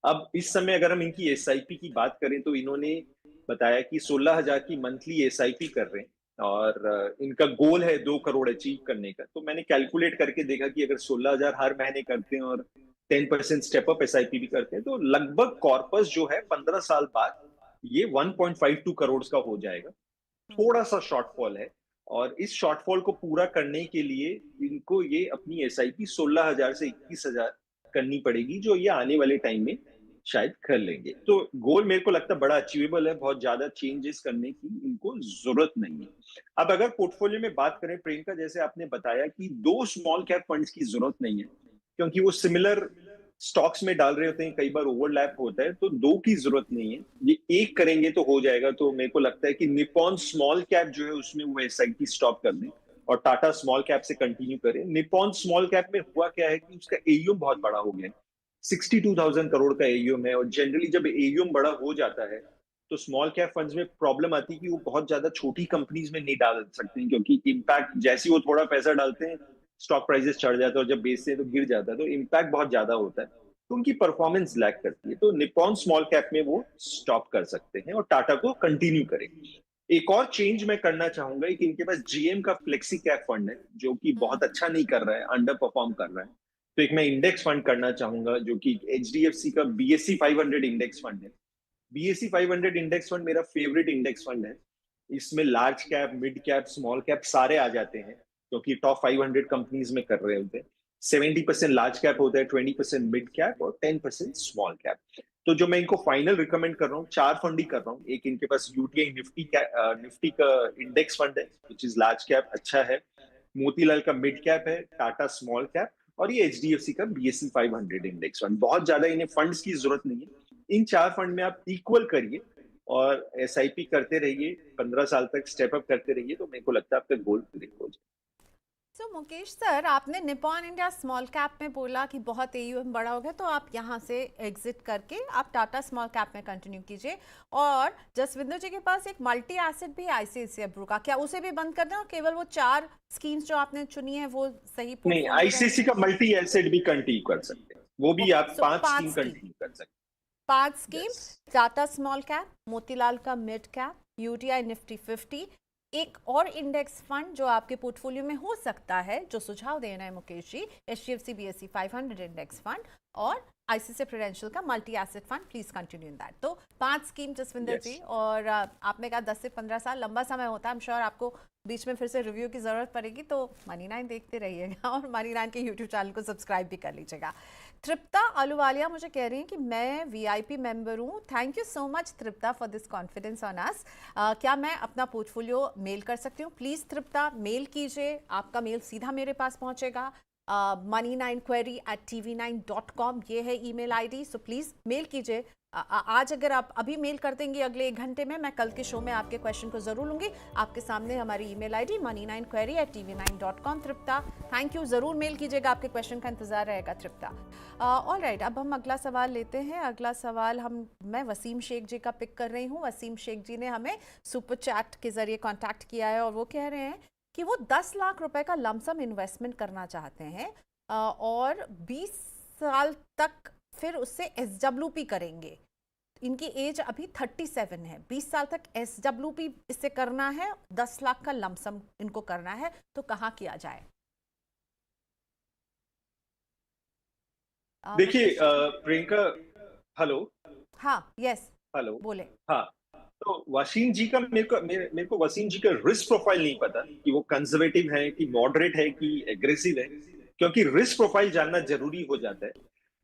अब इस समय अगर हम इनकी एसआईपी की बात करें तो इन्होंने बताया कि 16,000 की मंथली एसआईपी कर रहे हैं और इनका गोल है 2 करोड़ अचीव करने का। तो मैंने कैलकुलेट करके देखा कि अगर 16,000 हर महीने करते हैं और 10% स्टेप अप एसआईपी भी करते हैं तो लगभग कॉर्पस जो है 15 साल बाद ये 1.52 करोड़ का हो जाएगा। थोड़ा सा शॉर्टफॉल है और इस शॉर्टफॉल को पूरा करने के लिए इनको ये अपनी एसआईपी 16,000 से 21,000 करनी पड़ेगी, जो ये आने वाले टाइम में शायद कर लेंगे। तो गोल मेरे को लगता है बड़ा अचीवेबल है, बहुत ज्यादा चेंजेस करने की इनको जरूरत नहीं है। अब अगर पोर्टफोलियो में बात करें प्रियंका, जैसे आपने बताया कि 2 स्मॉल कैप फंड्स की जरूरत नहीं है क्योंकि वो सिमिलर स्टॉक्स में डाल रहे होते हैं, कई बार ओवरलैप होता है, तो 2 की जरूरत नहीं है, ये एक करेंगे तो हो जाएगा। तो मेरे को लगता है कि निपॉन स्मॉल कैप जो है उसमें वो एसआईपी स्टॉप कर दें और टाटा स्मॉल कैप से कंटिन्यू करें। निपॉन स्मॉल कैप में हुआ क्या है कि उसका एयूएम बहुत बड़ा हो गया है, 62,000 करोड़ का एयूएम है और जनरली जब एयूएम बड़ा हो जाता है तो स्मॉल कैप फंड्स में प्रॉब्लम आती है कि वो बहुत ज्यादा छोटी कंपनीज में नहीं डाल सकते हैं क्योंकि इम्पैक्ट जैसे ही वो थोड़ा पैसा डालते हैं स्टॉक प्राइसेस चढ़ जाता है और जब बेचते हैं तो गिर जाता है, तो इम्पैक्ट बहुत ज्यादा होता है। तो उनकी परफॉर्मेंस लैग करती है। तो निप्पॉन स्मॉल कैप में वो स्टॉप कर सकते हैं और टाटा को कंटिन्यू करें। एक और चेंज मैं करना चाहूंगा कि इनके पास जीएम का फ्लेक्सी कैप फंड है जो कि बहुत अच्छा नहीं कर रहा है, अंडर परफॉर्म कर रहा है। तो एक मैं इंडेक्स फंड करना चाहूंगा जो कि एचडीएफसी का बीएससी 500 इंडेक्स फंड है। बीएससी 500 इंडेक्स फंड मेरा फेवरेट इंडेक्स फंड है। इसमें large cap, mid cap, small cap सारे आ जाते हैं क्योंकि टॉप 500 कंपनीज में कर रहे होते हैं। 70% लार्ज कैप होता है, 20% मिड कैप और 10% स्मॉल कैप। तो जो मैं इनको फाइनल रिकमेंड कर रहा हूँ, 4 फंड ही कर रहा हूँ। एक इनके पास यूटीआई निफ्टी का इंडेक्स फंड है विच इज लार्ज कैप, अच्छा है। मोतीलाल का मिड कैप है, टाटा स्मॉल कैप, और ये एचडीएफसी का बीएससी 500 इंडेक्स फंड। बहुत ज्यादा इन्हें फंड्स की जरूरत नहीं है। इन 4 फंड में आप इक्वल करिए और एसआईपी करते रहिए, 15 साल तक स्टेप अप करते रहिए, तो मेरे को लगता है आपका गोल पूरे हो जाए। तो मुकेश सर, आपने निप्पॉन इंडिया स्मॉल कैप में बोला कि बहुत एयूएम बड़ा हो गया, तो आप यहाँ से एग्जिट करके आप टाटा स्मॉल कैप में कंटिन्यू कीजिए। और जसविंदर जी के पास एक मल्टी एसेट भी आईसीआईसीआई ब्रू का, क्या उसे भी बंद कर दें और केवल वो 4 स्कीम्स जो आपने चुनी है वो सही नहीं, आईसीआईसी का मल्टी एसेट भी कंटिन्यू कर सकते हैं, वो भी आप 5 स्कीम कंटिन्यू कर सकते हैं। 5 scheme, Tata small cap, Motilal का मिड कैप, यूटीआई निफ्टी 50, एक और इंडेक्स फंड जो आपके पोर्टफोलियो में हो सकता है, जो सुझाव देना है Mukesh ji, HDFC BSc 500 index fund और आईसीआईसीआई प्रूडेंशियल का multi asset fund. Please continue in that. तो 5 स्कीम जसविंदर जी, और आपने कहा 10 से 15 साल लंबा समय होता है। आई एम श्योर आपको बीच में फिर से रिव्यू की जरूरत पड़ेगी, तो मनी 9 देखते रहिएगा और मनी 9 के यूट्यूब चैनल को सब्सक्राइब भी कर लीजिएगा। तृप्ता अहलूवालिया मुझे कह रही हैं कि मैं वीआईपी मेंबर हूँ। Thank you so much Tripta for this confidence on us. क्या मैं अपना पोर्टफोलियो मेल कर सकती हूँ? प्लीज़ तृप्ता मेल कीजिए, आपका मेल सीधा मेरे पास पहुँचेगा। money9query@tv9.com ये है email ID. So please mail कीजिए। आज अगर आप अभी मेल कर देंगे अगले 1 घंटे में, मैं कल के शो में आपके क्वेश्चन को जरूर लूंगी। आपके सामने हमारी email ID money9query@tv9.com। Tripta thank you, जरूर मेल कीजिएगा, आपके क्वेश्चन का इंतजार रहेगा तृप्ता। ऑल राइट, अब हम अगला सवाल लेते हैं। अगला सवाल मैं वसीम शेख जी का पिक कर रही हूँ। वसीम शेख जी ने हमें सुपर चैट के जरिए कॉन्टैक्ट किया है और वो कह रहे हैं कि वो 10 लाख रुपए का लमसम इन्वेस्टमेंट करना चाहते हैं और 20 साल तक फिर उससे एसडब्ल्यूपी करेंगे। इनकी एज अभी 37 है। 20 साल तक एसडब्ल्यूपी इससे करना है, 10 लाख का लमसम इनको करना है, तो कहाँ किया जाए? देखिए प्रियंका, हेलो। हाँ, यस, हेलो, बोले। हाँ। तो वसीम जी का मेरे को वसीम जी का रिस्क प्रोफाइल नहीं पता कि वो कंजर्वेटिव है कि मॉडरेट है कि एग्रेसिव है, क्योंकि रिस्क प्रोफाइल जानना जरूरी हो जाता है।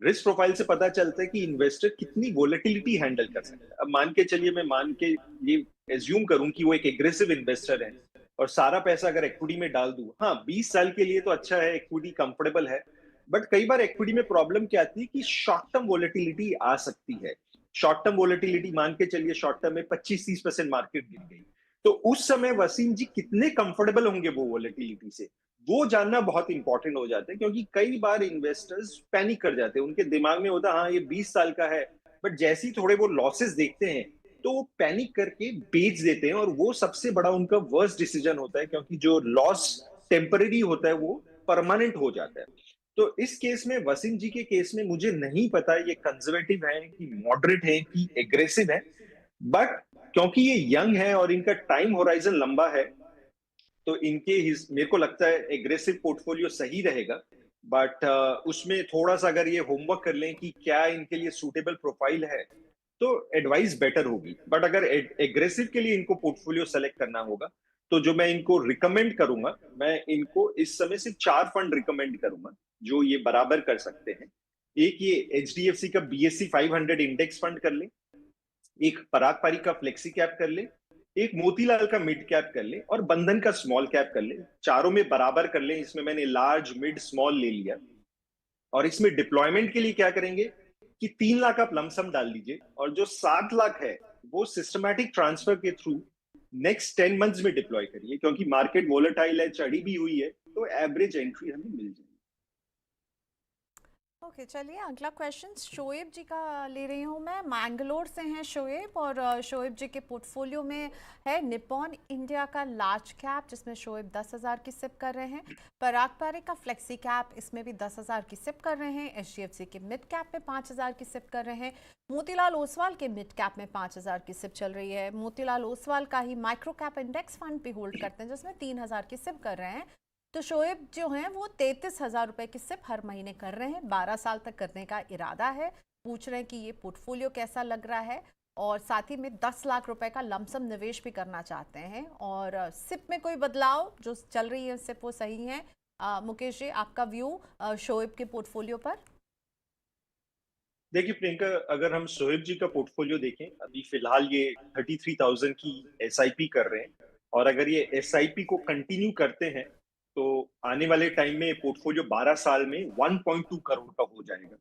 रिस्क प्रोफाइल से पता चलता है कि इन्वेस्टर कितनी वोलेटिलिटी हैंडल कर सकता है। अब मान के चलिए, मैं मान के ये एज्यूम करूं कि वो एक एग्रेसिव इन्वेस्टर है और सारा पैसा अगर इक्विटी में डाल दूं, हाँ 20 साल के लिए तो अच्छा है, इक्विटी कंफर्टेबल है। बट कई बार इक्विटी में प्रॉब्लम क्या आती है कि शॉर्ट टर्म वोलेटिलिटी आ सकती है। शॉर्ट टर्म वोलेटिलिटी मान के चलिए शॉर्ट टर्म में 25-30% मार्केट गिर गई, तो उस समय वसीम जी कितने कंफर्टेबल होंगे वो वोलेटिलिटी से, वो जानना बहुत इंपॉर्टेंट हो जाता है। क्योंकि कई बार इन्वेस्टर्स पैनिक कर जाते हैं, उनके दिमाग में होता है हाँ ये 20 साल का है, बट जैसे ही थोड़े वो लॉसेस देखते हैं तो वो पैनिक करके बेच देते हैं, और वो सबसे बड़ा उनका वर्स्ट डिसीजन होता है, क्योंकि जो लॉस टेम्पररी होता है वो परमानेंट हो जाता है। तो इस केस में, वसीम जी के केस में, मुझे नहीं पता ये कंजर्वेटिव है कि मॉडरेट है कि एग्रेसिव है, बट क्योंकि ये यंग है और इनका टाइम होराइजन लंबा है, तो मेरे को लगता है एग्रेसिव पोर्टफोलियो सही रहेगा। बट उसमें थोड़ा सा अगर ये होमवर्क कर लें कि क्या इनके लिए सूटेबल प्रोफाइल है, तो एडवाइस बेटर होगी। बट अगर एग्रेसिव के लिए इनको पोर्टफोलियो सेलेक्ट करना होगा, तो जो मैं इनको रिकमेंड करूंगा, मैं इनको इस समय सिर्फ 4 फंड रिकमेंड करूंगा जो ये बराबर कर सकते हैं। एक ये एचडीएफसी का बीएससी 500 इंडेक्स फंड कर ले, एक पराग पारी का फ्लेक्सी कैप कर ले, एक मोतीलाल का मिड कैप कर ले और बंधन का स्मॉल कैप कर ले। चारों में बराबर कर ले। इसमें मैंने लार्ज, मिड, स्मॉल ले लिया। और इसमें डिप्लॉयमेंट के लिए क्या करेंगे कि 3 लाख आप लमसम डाल दीजिए, और जो 7 लाख है वो सिस्टमैटिक ट्रांसफर के थ्रू नेक्स्ट 10 मंथ्स में डिप्लॉय करिए, क्योंकि मार्केट वोलेटाइल है, चढ़ी भी हुई है, तो एवरेज एंट्री हमें मिल जाएगी। ओके, चलिए अगला क्वेश्चन शोएब जी का ले रही हूँ मैं। मैंगलोर से हैं शोएब, और शोएब जी के पोर्टफोलियो में है निप्पॉन इंडिया का लार्ज कैप, जिसमें शोएब 10,000 की सिप कर रहे हैं। पराग पारेख का फ्लेक्सी कैप, इसमें भी 10,000 की सिप कर रहे हैं। एचडीएफसी के मिड कैप में 5,000 की सिप कर रहे हैं। मोतीलाल ओसवाल के मिड कैप में 5,000 की सिप चल रही है। मोतीलाल ओसवाल का ही माइक्रो कैप इंडेक्स फंड भी होल्ड करते हैं, जिसमें 3,000 की सिप कर रहे हैं। तो शोएब जो हैं वो 33,000 रुपए की सिप हर महीने कर रहे हैं। 12 साल तक करने का इरादा है। पूछ रहे हैं कि ये पोर्टफोलियो कैसा लग रहा है, और साथ ही में 10 लाख रुपए का लमसम निवेश भी करना चाहते हैं। और सिप में कोई बदलाव जो चल रही है सिप वो सही है। मुकेश जी, आपका व्यू शोएब के पोर्टफोलियो पर? देखिए प्रियंका, अगर हम शोएब जी का पोर्टफोलियो देखें, अभी फिलहाल ये 33,000 की एसआईपी कर रहे हैं, और अगर ये एसआईपी को कंटिन्यू करते हैं तो आने वाले टाइम में पोर्टफोलियो 12 साल में 1.2 करोड़ का हो जाएगा।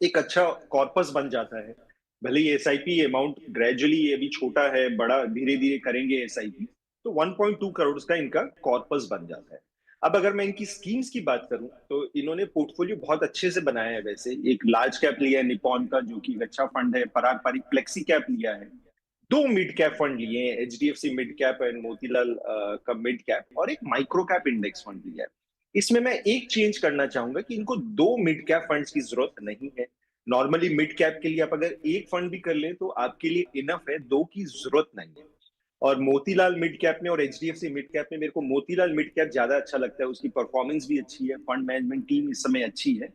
एक अच्छा कॉर्पस बन जाता है। भले ही एसआईपी अमाउंट ग्रेजुअली अभी छोटा है, बड़ा धीरे धीरे करेंगे एसआईपी, तो 1.2 करोड़ का इनका कॉर्पस बन जाता है। अब अगर मैं इनकी स्कीम्स की बात करूं तो इन्होंने पोर्टफोलियो बहुत अच्छे से बनाया है। वैसे एक लार्ज कैप लिया है निपॉन का, जो कि एक अच्छा फंड है। पराग पारिक फ्लेक्सी कैप लिया है। दो मिड कैप फंड लिए हैं, HDFC mid cap and Motilal का मिड कैप, और एक माइक्रो कैप इंडेक्स फंड लिया है। इसमें मैं एक चेंज करना चाहूंगा कि इनको दो मिड कैप फंड्स की जरूरत नहीं है। नॉर्मली मिड कैप के लिए आप अगर एक फंड भी कर लें तो आपके लिए इनफ है, दो की जरूरत नहीं है। और मोतीलाल मिड कैप में और एचडीएफसी मिड कैप में मेरे को मोतीलाल मिड कैप ज्यादा अच्छा लगता है। उसकी परफॉर्मेंस भी अच्छी है, फंड मैनेजमेंट टीम इस समय अच्छी है,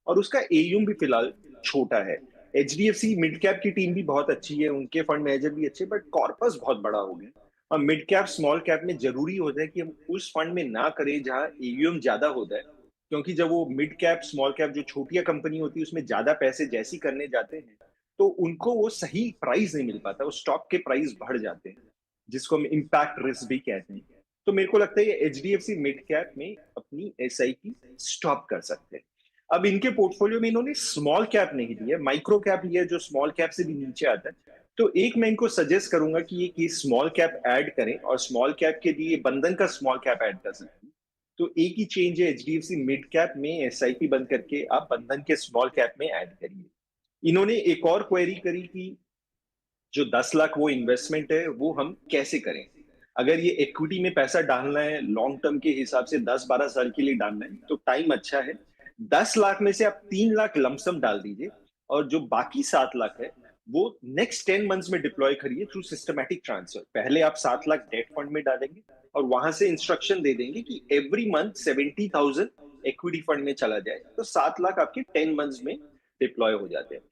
और उसका एयूएम भी फिलहाल छोटा है। एचडीएफसी मिड कैप की टीम भी बहुत अच्छी है, उनके फंड मैनेजर भी अच्छे, बट कॉर्पस बहुत बड़ा हो गया। और मिड कैप स्मॉल कैप में जरूरी होता है कि हम उस फंड में ना करें जहां एयूएम ज्यादा होता है, क्योंकि जब वो मिड कैप स्मॉल कैप जो छोटिया कंपनी होती है उसमें ज्यादा पैसे जैसी करने जाते हैं तो उनको वो सही प्राइस नहीं मिल पाता, वो स्टॉक के प्राइस बढ़ जाते हैं, जिसको हम इम्पैक्ट रिस्क भी कहते हैं। तो मेरे को लगता है ये एचडीएफसी मिड कैप में अपनी एसआईपी स्टॉप कर सकते हैं। अब इनके पोर्टफोलियो में इन्होंने स्मॉल कैप नहीं लिया, माइक्रो कैप लिया, जो स्मॉल कैप से भी नीचे आता है। तो एक मैं इनको सजेस्ट करूंगा कि ये स्मॉल कैप ऐड करें, और स्मॉल कैप के लिए बंधन का स्मॉल कैप ऐड कर सकते हैं। तो एक ही चेंज है, एचडीएफसी मिड कैप में एसआईपी बंद करके आप बंधन के स्मॉल कैप में ऐड करिए। इन्होंने एक और क्वेरी करी कि जो 10 लाख वो इन्वेस्टमेंट है वो हम कैसे करें। अगर ये इक्विटी में पैसा डालना है लॉन्ग टर्म के हिसाब से 10-12 साल के लिए डालना है तो टाइम अच्छा है। 10 लाख में से आप 3 लाख लमसम डाल दीजिए, और जो बाकी 7 लाख है वो नेक्स्ट 10 मंथ्स में डिप्लॉय करिए थ्रू सिस्टमैटिक ट्रांसफर। पहले आप 7 लाख डेट फंड में डालेंगे, और वहां से इंस्ट्रक्शन दे देंगे कि एवरी मंथ 70,000 इक्विटी फंड में चला जाए, तो 7 लाख आपके 10 मंथ्स में डिप्लॉय हो जाते हैं।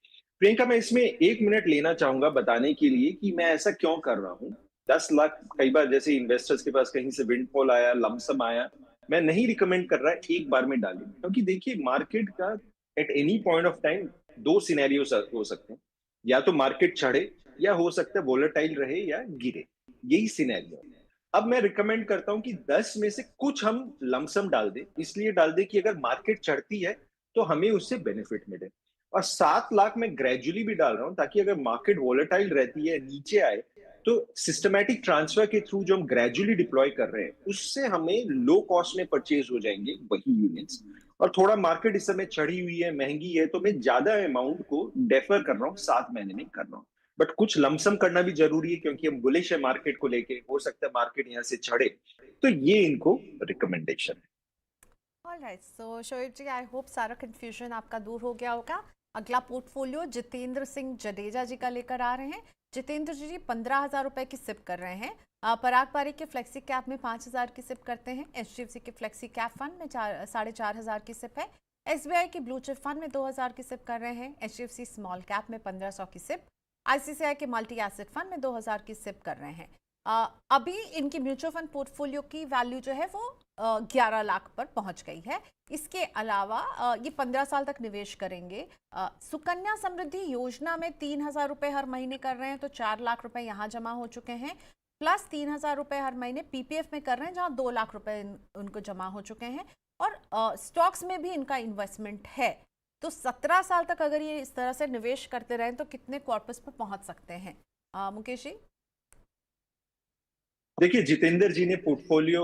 प्रियंका, मैं इसमें 1 मिनट लेना चाहूंगा बताने के लिए कि मैं ऐसा क्यों कर रहा हूँ। 10 लाख कई बार जैसे इन्वेस्टर्स के पास कहीं से विंडफॉल आया, लमसम आया, मैं नहीं रिकमेंड कर रहा है एक बार में डालें, क्योंकि देखिए मार्केट का at any point of time दो सिनेरियो हो सकते हैं। या तो मार्केट चढ़े, या हो सकता है वोलेटाइल रहे या गिरे, यही सिनेरियो है। अब मैं रिकमेंड करता हूं कि 10 में से कुछ हम लमसम डाल दें, इसलिए डाल दें कि अगर मार्केट चढ़ती है तो हमें उससे बेनिफिट मिले। और 7 लाख में ग्रेजुअली भी डाल रहा हूं, ताकि अगर मार्केट वोलेटाइल रहती है, नीचे आए, तो सिस्टमैटिक ट्रांसफर के थ्रू जो हम ग्रेजुअली डिप्लॉय कर रहे हैं उससे हमें लो कॉस्ट में परचेज हो जाएंगे वही यूनिट्स। और थोड़ा मार्केट इस समय चढ़ी हुई है, महंगी है, तो मैं ज्यादा अमाउंट को डेफर कर रहा हूँ, 7 महीने में कर रहा हूँ। बट कुछ लमसम करना भी जरूरी है, क्योंकि हम बुलिश है मार्केट को लेके, हो सकता है मार्केट यहाँ से चढ़े। तो ये इनको रिकमेंडेशन है। Alright, so Shoaib ji, I hope सारा कंफ्यूजन आपका दूर हो गया होगा। अगला पोर्टफोलियो जितेंद्र सिंह जडेजा जी का लेकर आ रहे हैं। जितेंद्र जी 15,000 रुपए की सिप कर रहे हैं। पराग पारिक के फ्लेक्सी कैप में 5,000 की सिप करते हैं। एचडीएफसी के फ्लेक्सी कैप फंड में 4,500 की सिप है। एसबीआई के ब्लू चिप फंड में 2,000 की सिप कर रहे हैं। एचडीएफसी स्मॉल कैप में 1,500 की सिप। आईसीसीआई के मल्टी एसेट फंड में 2,000 की सिप कर रहे हैं। अभी इनकी म्यूचुअल फंड पोर्टफोलियो की वैल्यू जो है वो 11 लाख पर पहुंच गई है। इसके अलावा ये 15 साल तक निवेश करेंगे। सुकन्या समृद्धि योजना में 3,000 रुपए हर महीने कर रहे हैं, तो 4 लाख रुपए यहाँ जमा हो चुके हैं, प्लस 3,000 रुपए हर महीने पीपीएफ में कर रहे हैं, जहाँ 2 लाख रुपए उनको जमा हो चुके हैं। और स्टॉक्स में भी इनका इन्वेस्टमेंट है। तो 17 साल तक अगर ये इस तरह से निवेश करते रहें तो कितने कॉर्पस पर पहुंच सकते हैं? मुकेश जी। देखिए, जितेंद्र जी ने पोर्टफोलियो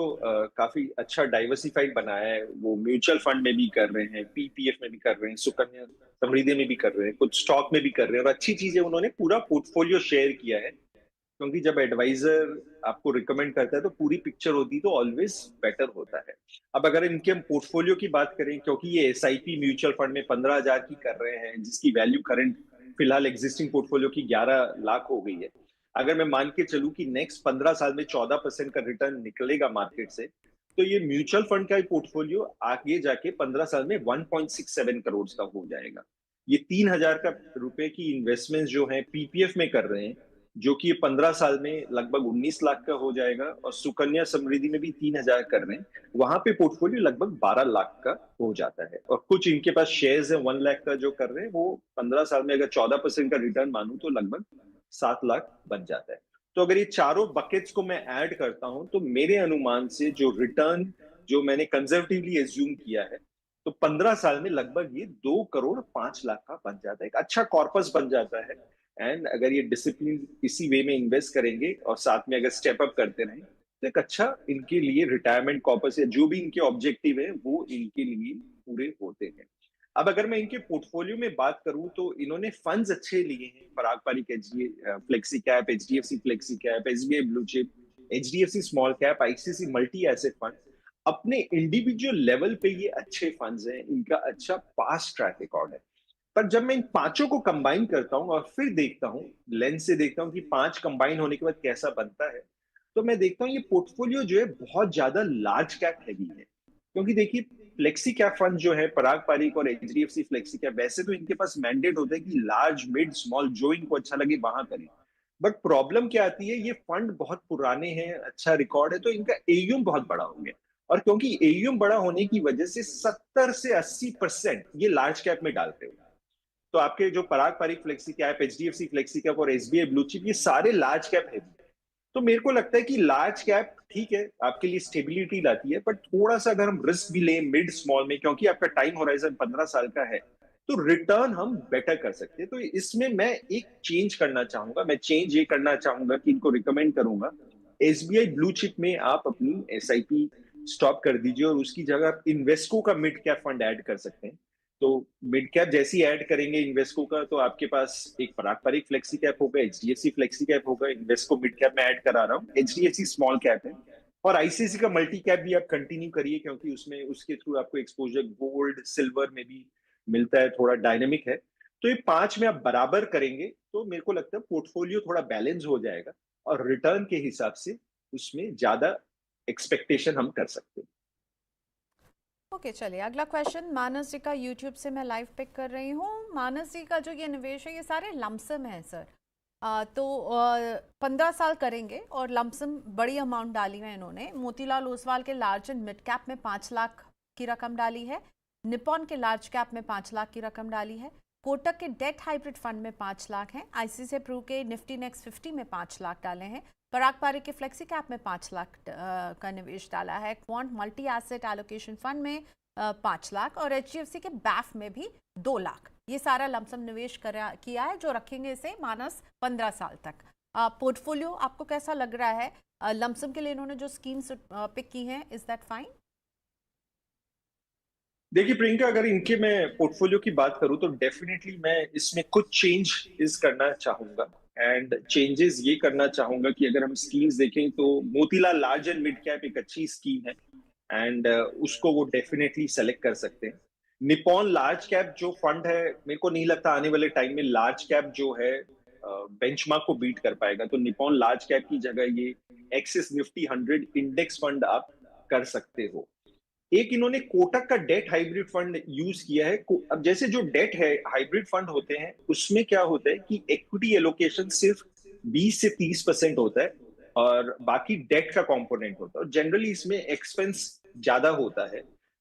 काफी अच्छा डाइवर्सिफाइड बनाया है। वो म्यूचुअल फंड में भी कर रहे हैं, पीपीएफ में भी कर रहे हैं, सुकन्या समृद्धि में भी कर रहे हैं, कुछ स्टॉक में भी कर रहे हैं, और अच्छी चीजें उन्होंने पूरा पोर्टफोलियो शेयर किया है। क्योंकि जब एडवाइजर आपको रिकमेंड करता है तो पूरी पिक्चर होती तो ऑलवेज बेटर होता है। अब अगर इनके हम पोर्टफोलियो की बात करें, क्योंकि ये एसआईपी म्यूचुअल फंड में 15,000 की कर रहे हैं, जिसकी वैल्यू करंट फिलहाल एग्जिस्टिंग पोर्टफोलियो की 11 लाख हो गई है। अगर मैं मान के चलूं कि नेक्स्ट 15 साल में 14% का रिटर्न निकलेगा मार्केट से, तो ये म्यूचुअल फंड का पोर्टफोलियो आगे जाके 15 साल में 1.67 करोड़ का हो जाएगा। ये 3,000 का रुपए की इन्वेस्टमेंट जो है पीपीएफ में कर रहे हैं, जो कि 15 साल में लगभग 19 लाख का हो जाएगा, और सुकन्या समृद्धि में भी 3,000 कर रहे हैं, वहां पे पोर्टफोलियो लगभग 12 लाख का हो जाता है। और कुछ इनके पास शेयर्स है 1 लाख का जो कर रहे हैं, वो 15 साल में अगर 14% का रिटर्न मानूं तो लगभग 7 लाख बन जाता है। तो अगर ये चारों बकेट्स को मैं ऐड करता हूं तो मेरे अनुमान से जो रिटर्न जो मैंने कंजर्वेटिवली एज्यूम किया है, तो 15 साल में लगभग ये 2 करोड़ 5 लाख का बन जाता है, एक अच्छा कॉर्पस बन जाता है। एंड अगर ये डिसिप्लिन इसी वे में इन्वेस्ट करेंगे और साथ में अगर स्टेप अप करते रहें, तो एक अच्छा इनके लिए रिटायरमेंट कॉर्पस या जो भी इनके ऑब्जेक्टिव है वो इनके लिए पूरे होते हैं। अब अगर मैं इनके पोर्टफोलियो में बात करूं तो इन्होंने फंड्स अच्छे लिए हैं, Parag Parikh flexi cap, HDFC flexi cap, SBI blue chip, HDFC small cap, ICC multi asset fund. अपने इंडिविजुअल लेवल पे ये अच्छे फंड्स हैं, इनका अच्छा पास्ट ट्रैक रिकॉर्ड है। पर जब मैं इन पांचों को कंबाइन करता हूं और फिर देखता हूं, लेंस से देखता हूं कि पांच कंबाइन होने के बाद कैसा बनता है, तो मैं देखता हूं ये पोर्टफोलियो जो है बहुत ज्यादा लार्ज कैप हैवी है। क्योंकि देखिए, फ्लेक्सी कैप फंड जो है पराग पारिक और एचडीएफसी फ्लेक्सी कैप, वैसे तो इनके पास मैंडेट होता है कि लार्ज मिड स्मॉल जो इनको अच्छा लगे वहां करें। बट प्रॉब्लम क्या आती है, ये फंड बहुत पुराने हैं, अच्छा रिकॉर्ड है, तो इनका एयूएम बहुत बड़ा हो गया। और क्योंकि एयूएम बड़ा होने की वजह से 70 से 80% ये लार्ज कैप में डालते हो। तो आपके जो Parag Parikh flexi cap, HDFC flexi cap और एसबीआई ब्लू चिप, ये सारे लार्ज कैप है। तो मेरे को लगता है कि लार्ज कैप ठीक है, आपके लिए स्टेबिलिटी लाती है, बट थोड़ा सा अगर हम रिस्क भी लें मिड स्मॉल में, क्योंकि आपका टाइम होराइजन 15 साल का है, तो रिटर्न हम बेटर कर सकते हैं। तो इसमें मैं एक चेंज करना चाहूंगा, मैं चेंज ये करना चाहूंगा कि इनको रिकमेंड करूंगा, एसबीआई ब्लू चिप में आप अपनी एसआईपी स्टॉप कर दीजिए और उसकी जगह आप इन्वेस्को का मिड कैप फंड ऐड कर सकते हैं। तो मिड कैप जैसी ऐड करेंगे इन्वेस्को का, तो आपके पास एक पराग पारिक फ्लेक्सी कैप होगा, एचडीएफसी फ्लेक्सी कैप होगा, इन्वेस्को मिड कैप में ऐड करा रहा हूँ, एचडीएफसी स्मॉल कैप है, और आईसीसी का मल्टी कैप भी आप कंटिन्यू करिए, क्योंकि उसमें उसके थ्रू आपको एक्सपोजर गोल्ड सिल्वर में भी मिलता है, थोड़ा डायनेमिक है। तो ये पांच में आप बराबर करेंगे तो मेरे को लगता है पोर्टफोलियो थोड़ा बैलेंस हो जाएगा, और रिटर्न के हिसाब से उसमें ज्यादा एक्सपेक्टेशन हम कर सकते हैं। ओके, चलिए अगला क्वेश्चन मानस जी का यूट्यूब से मैं लाइव पिक कर रही हूँ। मानस जी का जो ये निवेश है ये सारे लमसम है सर। तो 15 साल करेंगे और लमसम बड़ी अमाउंट डाली है इन्होंने। मोतीलाल ओसवाल के लार्ज एंड मिड कैप में 5 लाख की रकम डाली है, निपॉन के लार्ज कैप में 5 लाख की रकम डाली है, कोटक के डेट हाइब्रिड फंड में 5 लाख है, आईसीसी प्रू के निफ्टी नेक्स्ट 50 में 5 लाख डाले हैं, पराग पारिक के फ्लेक्सी कैप में 5 लाख का निवेश डाला है, quant multi asset allocation fund में 5 लाख और एचडीएफसी के बैफ में भी 2 लाख। ये सारा लमसम निवेश किया है जो रखेंगे इसे मानस 15 साल तक। पोर्टफोलियो आपको कैसा लग रहा है? लमसम के लिए इन्होंने जो स्कीम्स पिक की हैं, इज दैट फाइन? देखिए प्रियंका, अगर इनके मैं पोर्टफोलियो की बात करूं तो डेफिनेटली मैं इसमें कुछ चेंज इस करना चाहूंगा। एंड चेंजेस ये करना चाहूंगा कि अगर हम स्कीम्स देखें तो Motilal large and mid cap एक अच्छी स्कीम है, एंड उसको वो डेफिनेटली सेलेक्ट कर सकते हैं। निपॉन लार्ज कैप जो फंड है, मेरे को नहीं लगता आने वाले टाइम में लार्ज कैप जो है बेंचमार्क को बीट कर पाएगा, तो निपॉन लार्ज कैप की जगह ये एक्सिस निफ्टी 100 इंडेक्स फंड आप कर सकते हो। एक इन्होंने कोटक का डेट हाइब्रिड फंड यूज किया है। अब जैसे जो डेट है हाइब्रिड फंड होते हैं, उसमें क्या होता है कि इक्विटी एलोकेशन सिर्फ 20 से 30% होता है और बाकी डेट का कंपोनेंट होता है, और जनरली इसमें एक्सपेंस ज्यादा होता है।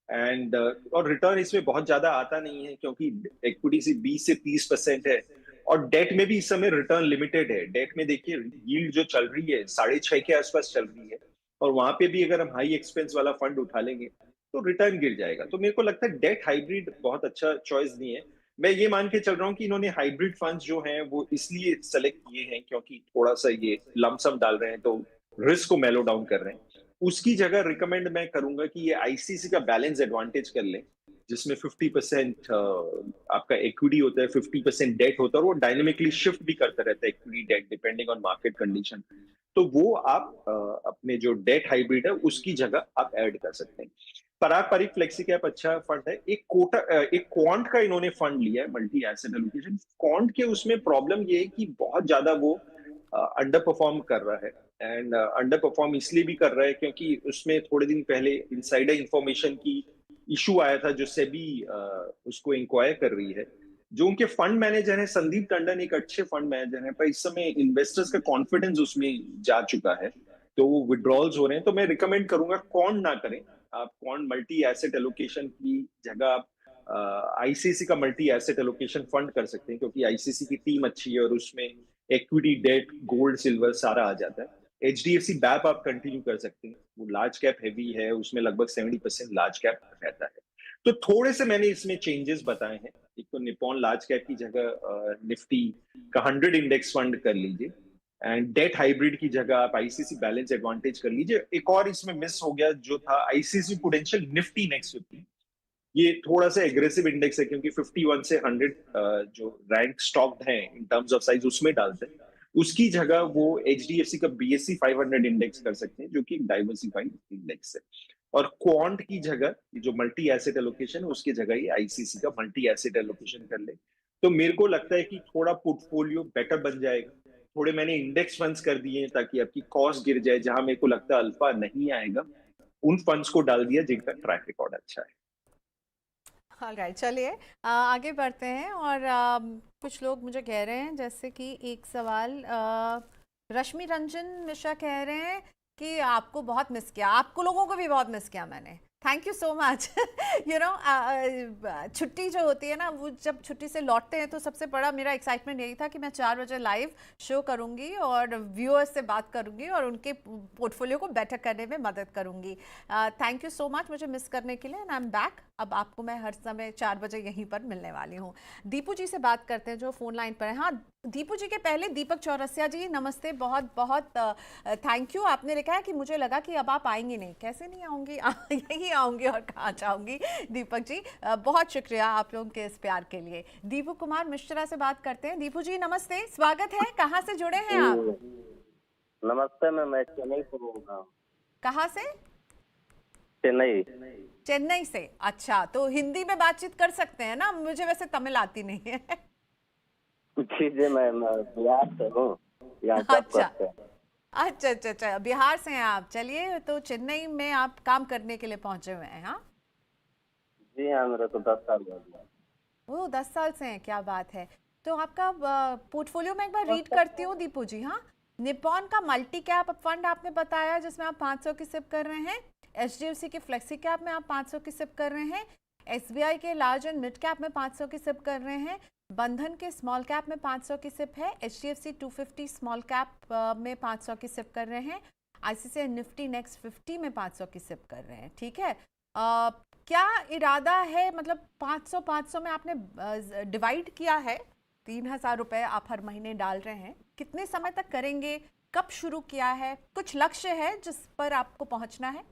एंड और रिटर्न इसमें बहुत ज्यादा आता नहीं है, क्योंकि इक्विटी से 20 से 30% है, और डेट में भी इस समय रिटर्न लिमिटेड है। डेट में देखिए यील्ड जो चल रही है 6.5 के आसपास चल रही है, और वहां पे भी अगर हम हाई एक्सपेंस वाला फंड उठा लेंगे तो रिटर्न गिर जाएगा। तो मेरे को लगता है डेट हाइब्रिड बहुत अच्छा चॉइस नहीं है। मैं ये मान के चल रहा हूँ कि इन्होंने हाइब्रिड फंड्स जो हैं वो इसलिए सेलेक्ट किए हैं क्योंकि थोड़ा सा ये लमसम डाल रहे हैं, तो रिस्क को मेलो डाउन कर रहे हैं, उसकी जगह रिकमेंड मैं करूंगा कि ये आईसीसी का बैलेंस एडवांटेज कर लें, जिसमें 50% आपका इक्विटी होता है, 50% डेट होता है, और वो डायनेमिकली शिफ्ट भी करता रहता है equity debt depending on market condition. तो वो आप अपने जो डेट हाइब्रिड है उसकी जगह आप ऐड कर सकते हैं। पराग पारिक फ्लेक्सी कैप अच्छा फंड है। एक क्वांट का इन्होंने फंड लिया है, मल्टी एसेट एलोकेशन क्वांट के। उसमें प्रॉब्लम ये है कि बहुत ज्यादा वो अंडर परफॉर्म कर रहा है। एंड अंडर परफॉर्म इसलिए भी कर रहा है क्योंकि उसमें थोड़े दिन पहले इनसाइडर इंफॉर्मेशन की इशू आया था, जो सेबी उसको इंक्वायर कर रही है। जो उनके फंड मैनेजर है संदीप टंडन, एक अच्छे फंड मैनेजर है, पर इस समय इन्वेस्टर्स का कॉन्फिडेंस उसमें जा चुका है, तो वो विड्रॉल्स हो रहे हैं। तो मैं रिकमेंड करूंगा कौन ना करें। आप कौन मल्टी एसेट एलोकेशन की जगह आप आईसीसी का मल्टी एसेट एलोकेशन फंड कर सकते हैं, क्योंकि आईसीसी की टीम अच्छी है और उसमें इक्विटी डेट गोल्ड सिल्वर सारा आ जाता है। एचडीएफसी बैप आप कंटिन्यू कर सकते हैं, वो लार्ज कैप हैवी है, उसमें लगभग 70% लार्ज कैप रहता है। तो थोड़े से मैंने इसमें चेंजेस बताए हैं। एक तो निपॉन लार्ज कैप की जगह निफ्टी का 100 इंडेक्स फंड कर लीजिए, एंड डेट हाइब्रिड की जगह आप आईसीसी बैलेंस एडवांटेज कर लीजिए। एक और इसमें मिस हो गया जो था आईसीसी प्रूडेंशियल निफ्टी नेक्स्ट 50। ये थोड़ा सा एग्रेसिव इंडेक्स है, क्योंकि 51 से 100 जो रैंक स्टॉक्ड है इन टर्म्स ऑफ साइज उसमें डालते हैं। उसकी जगह वो एचडीएफसी का बीएससी 500 इंडेक्स कर सकते हैं, जो कि एक डाइवर्सिफाइड इंडेक्स है। और क्वांट की जगह जो मल्टी एसेट एलोकेशन है उसकी जगह ये आईसीसी का मल्टी एसेट एलोकेशन कर ले, तो मेरे को लगता है कि थोड़ा पोर्टफोलियो बेटर बन जाएगा। थोड़े मैंने इंडेक्स फंड्स कर दिए हैं ताकि आपकी कॉस्ट गिर जाए, जहां मेरे को लगता है अल्फा नहीं आएगा, उन फंड्स को डाल दिया जिनका ट्रैक रिकॉर्ड अच्छा है। ऑलराइट, चलिए आगे बढ़ते हैं। और कुछ लोग मुझे कह रहे हैं, जैसे कि एक सवाल रश्मि रंजन मिश्रा कह रहे हैं कि आपको बहुत मिस किया, आपको लोगों को भी बहुत मिस किया मैंने। Thank you so much. You know, छुट्टी जो होती है ना, वो जब छुट्टी से लौटते हैं तो सबसे बड़ा मेरा एक्साइटमेंट यही था कि मैं 4 बजे लाइव शो करूंगी और व्यूअर्स से बात करूंगी और उनके पोर्टफोलियो को बेटर करने में मदद करूंगी। थैंक यू सो मच मुझे मिस करने के लिए, एंड आई एम बैक। अब आपको मैं हर समय 4 बजे यहीं पर मिलने वाली हूँ। दीपू जी से बात करते हैं जो फ़ोन लाइन पर है। हाँ, दीपू जी के पहले दीपक चौरसिया जी, नमस्ते, बहुत बहुत थैंक यू। आपने लिखा है कि मुझे लगा कि अब आप आएंगे नहीं। कैसे नहीं आऊँगी, यही आऊँगी और कहाँ जाऊँगी। दीपक जी बहुत शुक्रिया आप लोगों के इस प्यार के लिए। दीपू कुमार मिश्रा से बात करते हैं। दीपू जी नमस्ते, स्वागत है। कहाँ से जुड़े हैं आप? नमस्ते मैम, मैं चेन्नई से बोल रहा हूँ। कहाँ से? चेन्नई। चेन्नई से। अच्छा, तो हिंदी में बातचीत कर सकते हैं ना? मुझे वैसे तमिल आती नहीं है। जी जी, मैं बिहार से हूँ। अच्छा अच्छा अच्छा अच्छा, बिहार से हैं आप। चलिए, तो चेन्नई में आप काम करने के लिए पहुंचे हुए हैं? हाँ जी हाँ, मेरा तो 10 साल हो गया। वो 10 साल से हैं, क्या बात है। तो आपका पोर्टफोलियो में एक बार रीड करती हूँ दीपू जी। हाँ, निपॉन का मल्टी कैप फंड आपने बताया जिसमें आप 500 की सिप कर रहे हैं। एचडीएफसी के फ्लेक्सी कैप में आप 500 की सिप कर रहे हैं। एसबीआई के लार्ज एंड मिड कैप में 500 की सिप कर रहे हैं। बंधन के स्मॉल कैप में 500 की सिप है। एचडीएफसी 250 स्मॉल कैप में 500 की सिप कर रहे हैं। आईसीआईसीआई निफ्टी नेक्स्ट 50 में 500 की सिप कर रहे हैं। ठीक है, क्या इरादा है, मतलब 500 में आपने डिवाइड किया है, 3,000 रुपए आप हर महीने डाल रहे हैं, कितने समय तक करेंगे, कब शुरू किया है, कुछ लक्ष्य है जिस पर आपको पहुंचना है?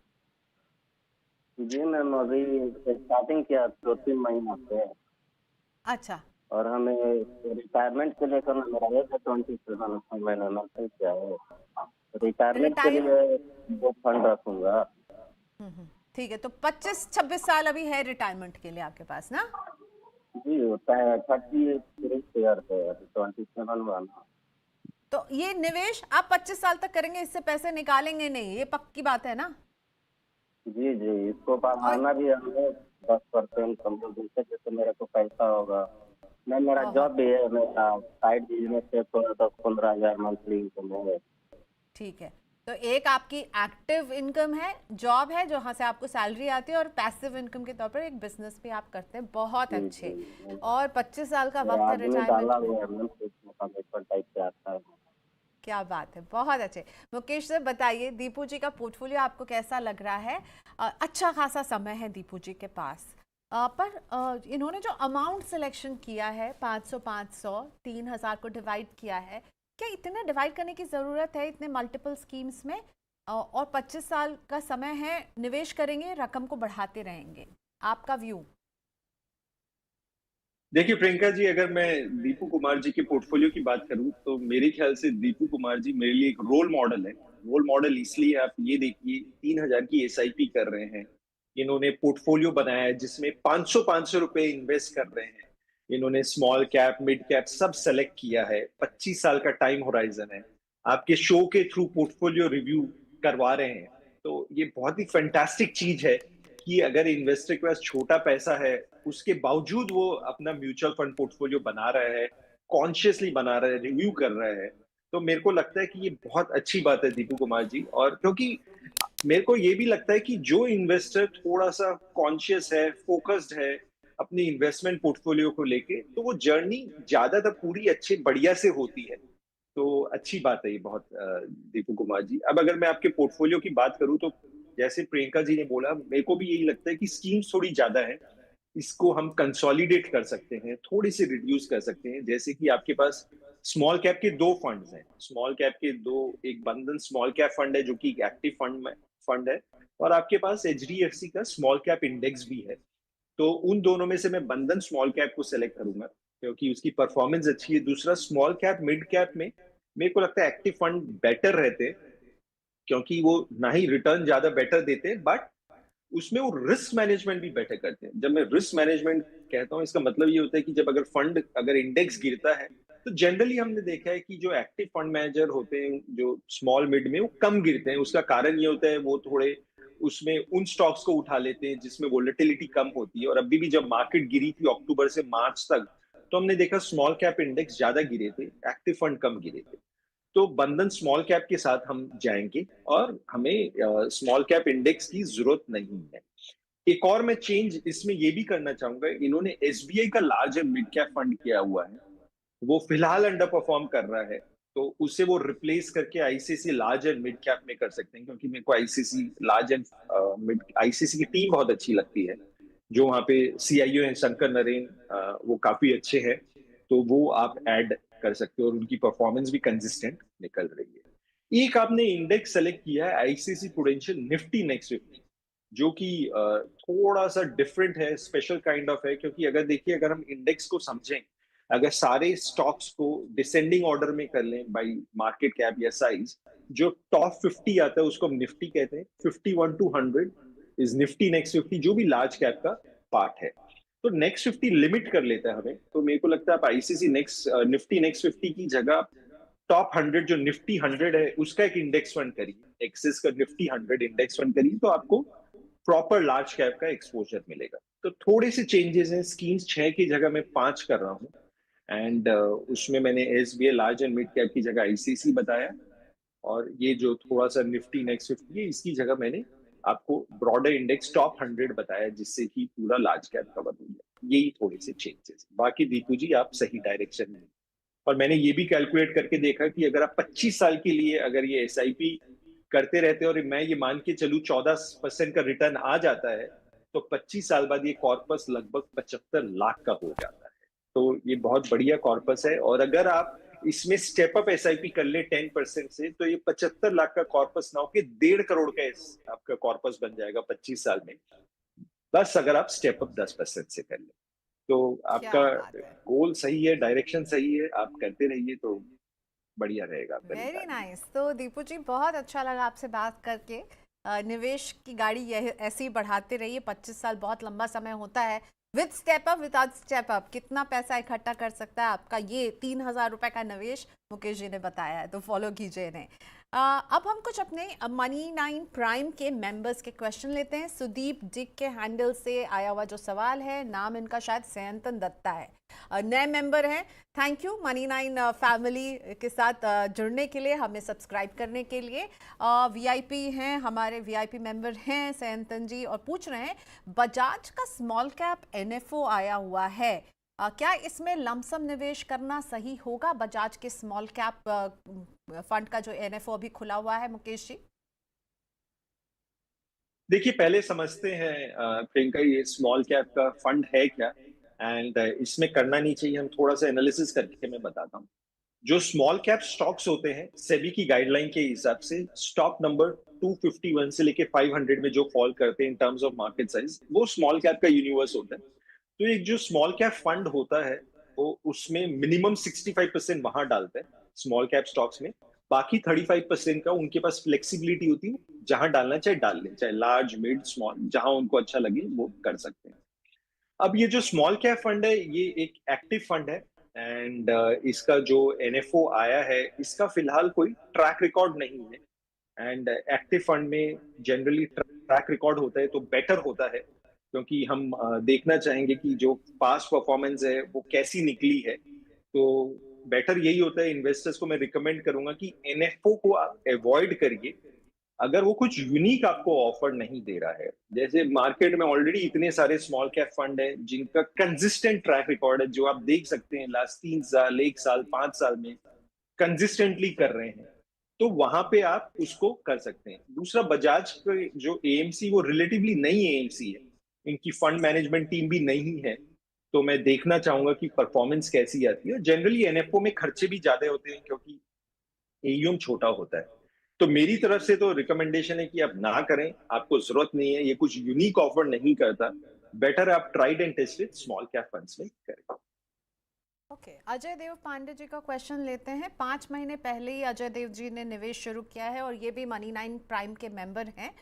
जी मैम, अभी स्टार्टिंग किया 2-3 महीना से। अच्छा, और हमें रिटायरमेंट के लिए करना, मेरा एज है 27, मैंने नौकरी किया है। रिटायरमेंट के लिए वो फंड रखूंगा। ठीक है, तो 25-26 साल अभी है रिटायरमेंट के लिए आपके पास ना? जी, होता है 33 ईयर से 27 वाला। तो ये निवेश आप 25 साल तक करेंगे, इससे पैसे निकालेंगे नहीं, ये पक्की बात है ना? जी जी, इसको बढ़ाना भी हमें 10% समझो, जैसे जैसे मेरे को पैसा होगा। मैं, मेरा जॉब भी है, मेरा साइड बिजनेस है, तो 10-15 हजार मंथली इनकम है। ठीक है, तो एक आपकी एक्टिव इनकम है, जॉब है जहाँ से आपको सैलरी आती है, और पैसिव इनकम के तौर पर एक बिजनेस भी आप करते हैं। बहुत अच्छे। और 25 साल का वक्त है रिटायरमेंट में। क्या बात है, बहुत अच्छे। मुकेश सर बताइए, दीपू जी का पोर्टफोलियो आपको कैसा लग रहा है? अच्छा खासा समय है दीपू जी के पास, पर इन्होंने जो अमाउंट सिलेक्शन किया है 500-500 3,000 को डिवाइड किया है, क्या इतना डिवाइड करने की ज़रूरत है इतने मल्टीपल स्कीम्स में? और 25 साल का समय है, निवेश करेंगे, रकम को बढ़ाते रहेंगे, आपका व्यू? देखिए प्रियंका जी, अगर मैं दीपू कुमार जी के पोर्टफोलियो की बात करूं तो मेरे ख्याल से दीपू कुमार जी मेरे लिए एक रोल मॉडल है। रोल मॉडल इसलिए, आप ये देखिए 3,000 की एसआईपी कर रहे हैं, इन्होंने पोर्टफोलियो बनाया है जिसमें 500 रुपए इन्वेस्ट कर रहे हैं, इन्होंने स्मॉल कैप मिड कैप सब सेलेक्ट किया है, 25 साल का टाइम होराइजन है, आपके शो के थ्रू पोर्टफोलियो रिव्यू करवा रहे हैं। तो ये बहुत ही फैंटास्टिक चीज है कि अगर इन्वेस्टर के पास छोटा पैसा है उसके बावजूद वो अपना म्यूचुअल फंड पोर्टफोलियो बना रहा है, कॉन्शियसली बना रहा है, रिव्यू कर रहा है। तो मेरे को लगता है कि ये बहुत अच्छी बात है दीपू कुमार जी। और क्योंकि मेरे को ये भी लगता है कि जो इन्वेस्टर थोड़ा सा कॉन्शियस है, फोकस्ड है अपनी इन्वेस्टमेंट पोर्टफोलियो को लेके, तो वो जर्नी ज्यादातर पूरी अच्छी बढ़िया से होती है। तो अच्छी बात है ये बहुत, दीपू कुमार जी। अब अगर मैं आपके पोर्टफोलियो की बात करूं तो जैसे प्रियंका जी ने बोला, मेरे को भी यही लगता है कि स्कीम्स थोड़ी ज्यादा है, इसको हम कंसोलिडेट कर सकते हैं, थोड़ी सी रिड्यूस कर सकते हैं। जैसे कि आपके पास स्मॉल कैप के दो फंड्स हैं, स्मॉल कैप के दो, एक बंधन स्मॉल कैप फंड है जो कि एक्टिव फंड है, और आपके पास एचडीएफसी का स्मॉल कैप इंडेक्स भी है। तो उन दोनों में से मैं बंधन स्मॉल कैप को सेलेक्ट करूंगा क्योंकि उसकी परफॉर्मेंस अच्छी है। दूसरा, स्मॉल कैप मिड कैप में मेरे को लगता है एक्टिव फंड बेटर रहते हैं क्योंकि वो ना ही रिटर्न ज्यादा बेटर देते हैं, बट उसमें वो रिस्क मैनेजमेंट भी बेटर करते हैं। जब मैं रिस्क मैनेजमेंट कहता हूँ, इसका मतलब ये होता है कि जब अगर इंडेक्स गिरता है तो जनरली हमने देखा है कि जो एक्टिव फंड मैनेजर होते हैं जो स्मॉल मिड में, वो कम गिरते हैं। उसका कारण ये होता है वो थोड़े उसमें उन स्टॉक्स को उठा लेते हैं जिसमें वोलेटिलिटी कम होती है। और अभी भी जब मार्केट गिरी थी अक्टूबर से मार्च तक, तो हमने देखा स्मॉल कैप इंडेक्स ज्यादा गिरे थे, एक्टिव फंड कम गिरे थे। तो बंधन स्मॉल कैप के साथ हम जाएंगे और हमें स्मॉल कैप इंडेक्स की जरूरत नहीं है। एक और मैं चेंज इसमें ये भी करना चाहूंगा, इन्होंने एसबीआई का large and mid cap fund किया हुआ है, वो फिलहाल अंडर परफॉर्म कर रहा है, तो उसे वो रिप्लेस करके ICC large and mid cap में कर सकते हैं। क्योंकि मेरे को ICC large and mid, ICC की टीम बहुत अच्छी लगती है, जो वहां पे सीआईओ है शंकर नरेन, वो काफी अच्छे हैं। तो वो आप ऐड कर सकते हो और उनकी परफॉर्मेंस भी कंसिस्टेंट निकल रही है। एक आपने इंडेक्स सेलेक्ट किया है आईसीसी प्रूडेंशियल निफ्टी नेक्स्ट 50, जो कि थोड़ा सा डिफरेंट है, स्पेशल काइंड ऑफ है। क्योंकि अगर देखिए, अगर हम इंडेक्स को समझें, अगर सारे स्टॉक्स को डिसेंडिंग ऑर्डर में कर लें बाई मार्केट कैप या साइज, जो टॉप 50 आता है उसको हम निफ्टी कहते हैं। 51 to 100 इज निफ्टी नेक्स्ट 50, जो भी लार्ज कैप का पार्ट है। तो नेक्स्ट 50 लिमिट कर लेता है हमें। तो मेरे को लगता है आप आईसीसी निफ्टी नेक्स्ट 50 की जगह टॉप 100 जो निफ्टी 100 है उसका एक इंडेक्स फंड करिए, एक्सिस का निफ्टी 100 इंडेक्स फंड करिए, तो आपको प्रॉपर लार्ज कैप का एक्सपोजर मिलेगा। तो थोड़े से चेंजेस हैं, स्कीम्स 6 की जगह मैं 5 कर रहा हूँ। एंड उसमें मैंने SBI large and mid cap की जगह आईसीसी बताया, और ये जो थोड़ा सा निफ्टी नेक्स्ट 50 है इसकी जगह मैंने आपको ब्रॉडर इंडेक्स टॉप 100 बताया, जिससे कि पूरा लार्ज कैप कवर हो गया। यही थोड़े से चेंजेस। बाकी दीपू जी आप सही डायरेक्शन में। और मैंने ये भी कैलकुलेट करके देखा कि अगर आप 25 साल के लिए अगर ये एसआईपी करते रहते हैं, और मैं ये मान के चलूं 14% का रिटर्न आ जाता है, तो 25 साल बाद ये कॉर्पस लगभग 75 लाख का हो जाता है। तो ये बहुत बढ़िया कॉर्पस है। और अगर आप इसमें स्टेप अप एसआईपी कर ले 10% से, तो ये 75 लाख का कॉर्पस ना होके 1.5 करोड़ का आपका कॉर्पस बन जाएगा 25 साल में, बस अगर आप स्टेप अप 10% से कर ले। तो आपका गोल सही है, डायरेक्शन सही है, आप करते रहिए तो बढ़िया रहेगा। Very nice. तो दीपू जी बहुत अच्छा लगा आपसे बात करके। निवेश की गाड़ी यह ऐसे ही बढ़ाते रहिए, 25 साल बहुत लंबा समय होता है। With step up without step up कितना पैसा इकट्ठा कर सकता है आपका ये 3,000 रुपए का निवेश, मुकेश जी ने बताया है, तो फॉलो कीजिए इन्हें। अब हम कुछ अपने Money9 प्राइम के मेंबर्स के क्वेश्चन लेते हैं। सुदीप डिक के हैंडल से आया हुआ जो सवाल है, नाम इनका शायद सयंतन दत्ता है, नए मेंबर हैं। थैंक यू Money9 फैमिली के साथ जुड़ने के लिए, हमें सब्सक्राइब करने के लिए। वीआईपी हैं, हमारे वीआईपी मेंबर हैं सयंतन जी, और पूछ रहे हैं बजाज का स्मॉल कैप एनएफओ आया हुआ है, क्या इसमें लमसम निवेश करना सही होगा? बजाज के स्मॉल कैप फंड का जो एनएफओ अभी खुला हुआ है, मुकेश जी। देखिए पहले समझते हैं प्रियंका, ये स्मॉल कैप का फंड है क्या, एंड इसमें करना नहीं चाहिए, हम थोड़ा सा एनालिसिस करके मैं बताता हूँ। जो स्मॉल कैप स्टॉक्स होते हैं सेबी की गाइडलाइन के हिसाब से स्टॉक नंबर 251 से लेके 500 में जो फॉल करते हैं in terms of market size, वो स्मॉल कैप का यूनिवर्स होता है। तो एक जो स्मॉल कैप फंड होता है वो उसमें मिनिमम 65% वहां डालता है स्मॉल कैप स्टॉक्स में। बाकी 35% का उनके पास फ्लेक्सिबिलिटी होती है, जहां डालना चाहे डाल ले, चाहे लार्ज मिड स्मॉल, जहां उनको अच्छा लगे वो कर सकते हैं। अब ये जो स्मॉल कैप फंड है ये एक एक्टिव फंड है एंड इसका जो एनएफओ आया है इसका फिलहाल कोई ट्रैक रिकॉर्ड नहीं है। एंड एक्टिव फंड में जनरली ट्रैक रिकॉर्ड होता है तो बेटर होता है, क्योंकि हम देखना चाहेंगे कि जो पास्ट परफॉर्मेंस है वो कैसी निकली है। तो बेटर यही होता है, इन्वेस्टर्स को मैं रिकमेंड करूंगा कि एनएफओ को आप अवॉइड करिए अगर वो कुछ यूनिक आपको ऑफर नहीं दे रहा है। जैसे मार्केट में ऑलरेडी इतने सारे स्मॉल कैप फंड है जिनका कंसिस्टेंट ट्रैक रिकॉर्ड है, जो आप देख सकते हैं लास्ट 3 साल, 1 साल, 5 साल में कंसिस्टेंटली कर रहे हैं, तो वहां पे आप उसको कर सकते हैं। दूसरा, बजाज के जो एएमसी वो रिलेटिवली नई एएमसी है, इनकी फंड मैनेजमेंट टीम भी नहीं है, तो मैं देखना चाहूंगा कि परफॉर्मेंस कैसी आती है। जनरली एनएफओ में खर्चे भी ज्यादा होते हैं क्योंकि एयूएम छोटा होता है। तो मेरी तरफ से तो रिकमेंडेशन है कि आप ना करें, आपको जरूरत नहीं है, ये कुछ यूनिक ऑफर नहीं करता। बेटर आप tried and tested small cap funds में करें। ओके, अजय देव पांडे जी का क्वेश्चन लेते हैं। 5 महीने पहले ही अजय देव जी ने निवेश शुरू किया है और ये भी मनी 9 प्राइम के मेंबर हैं।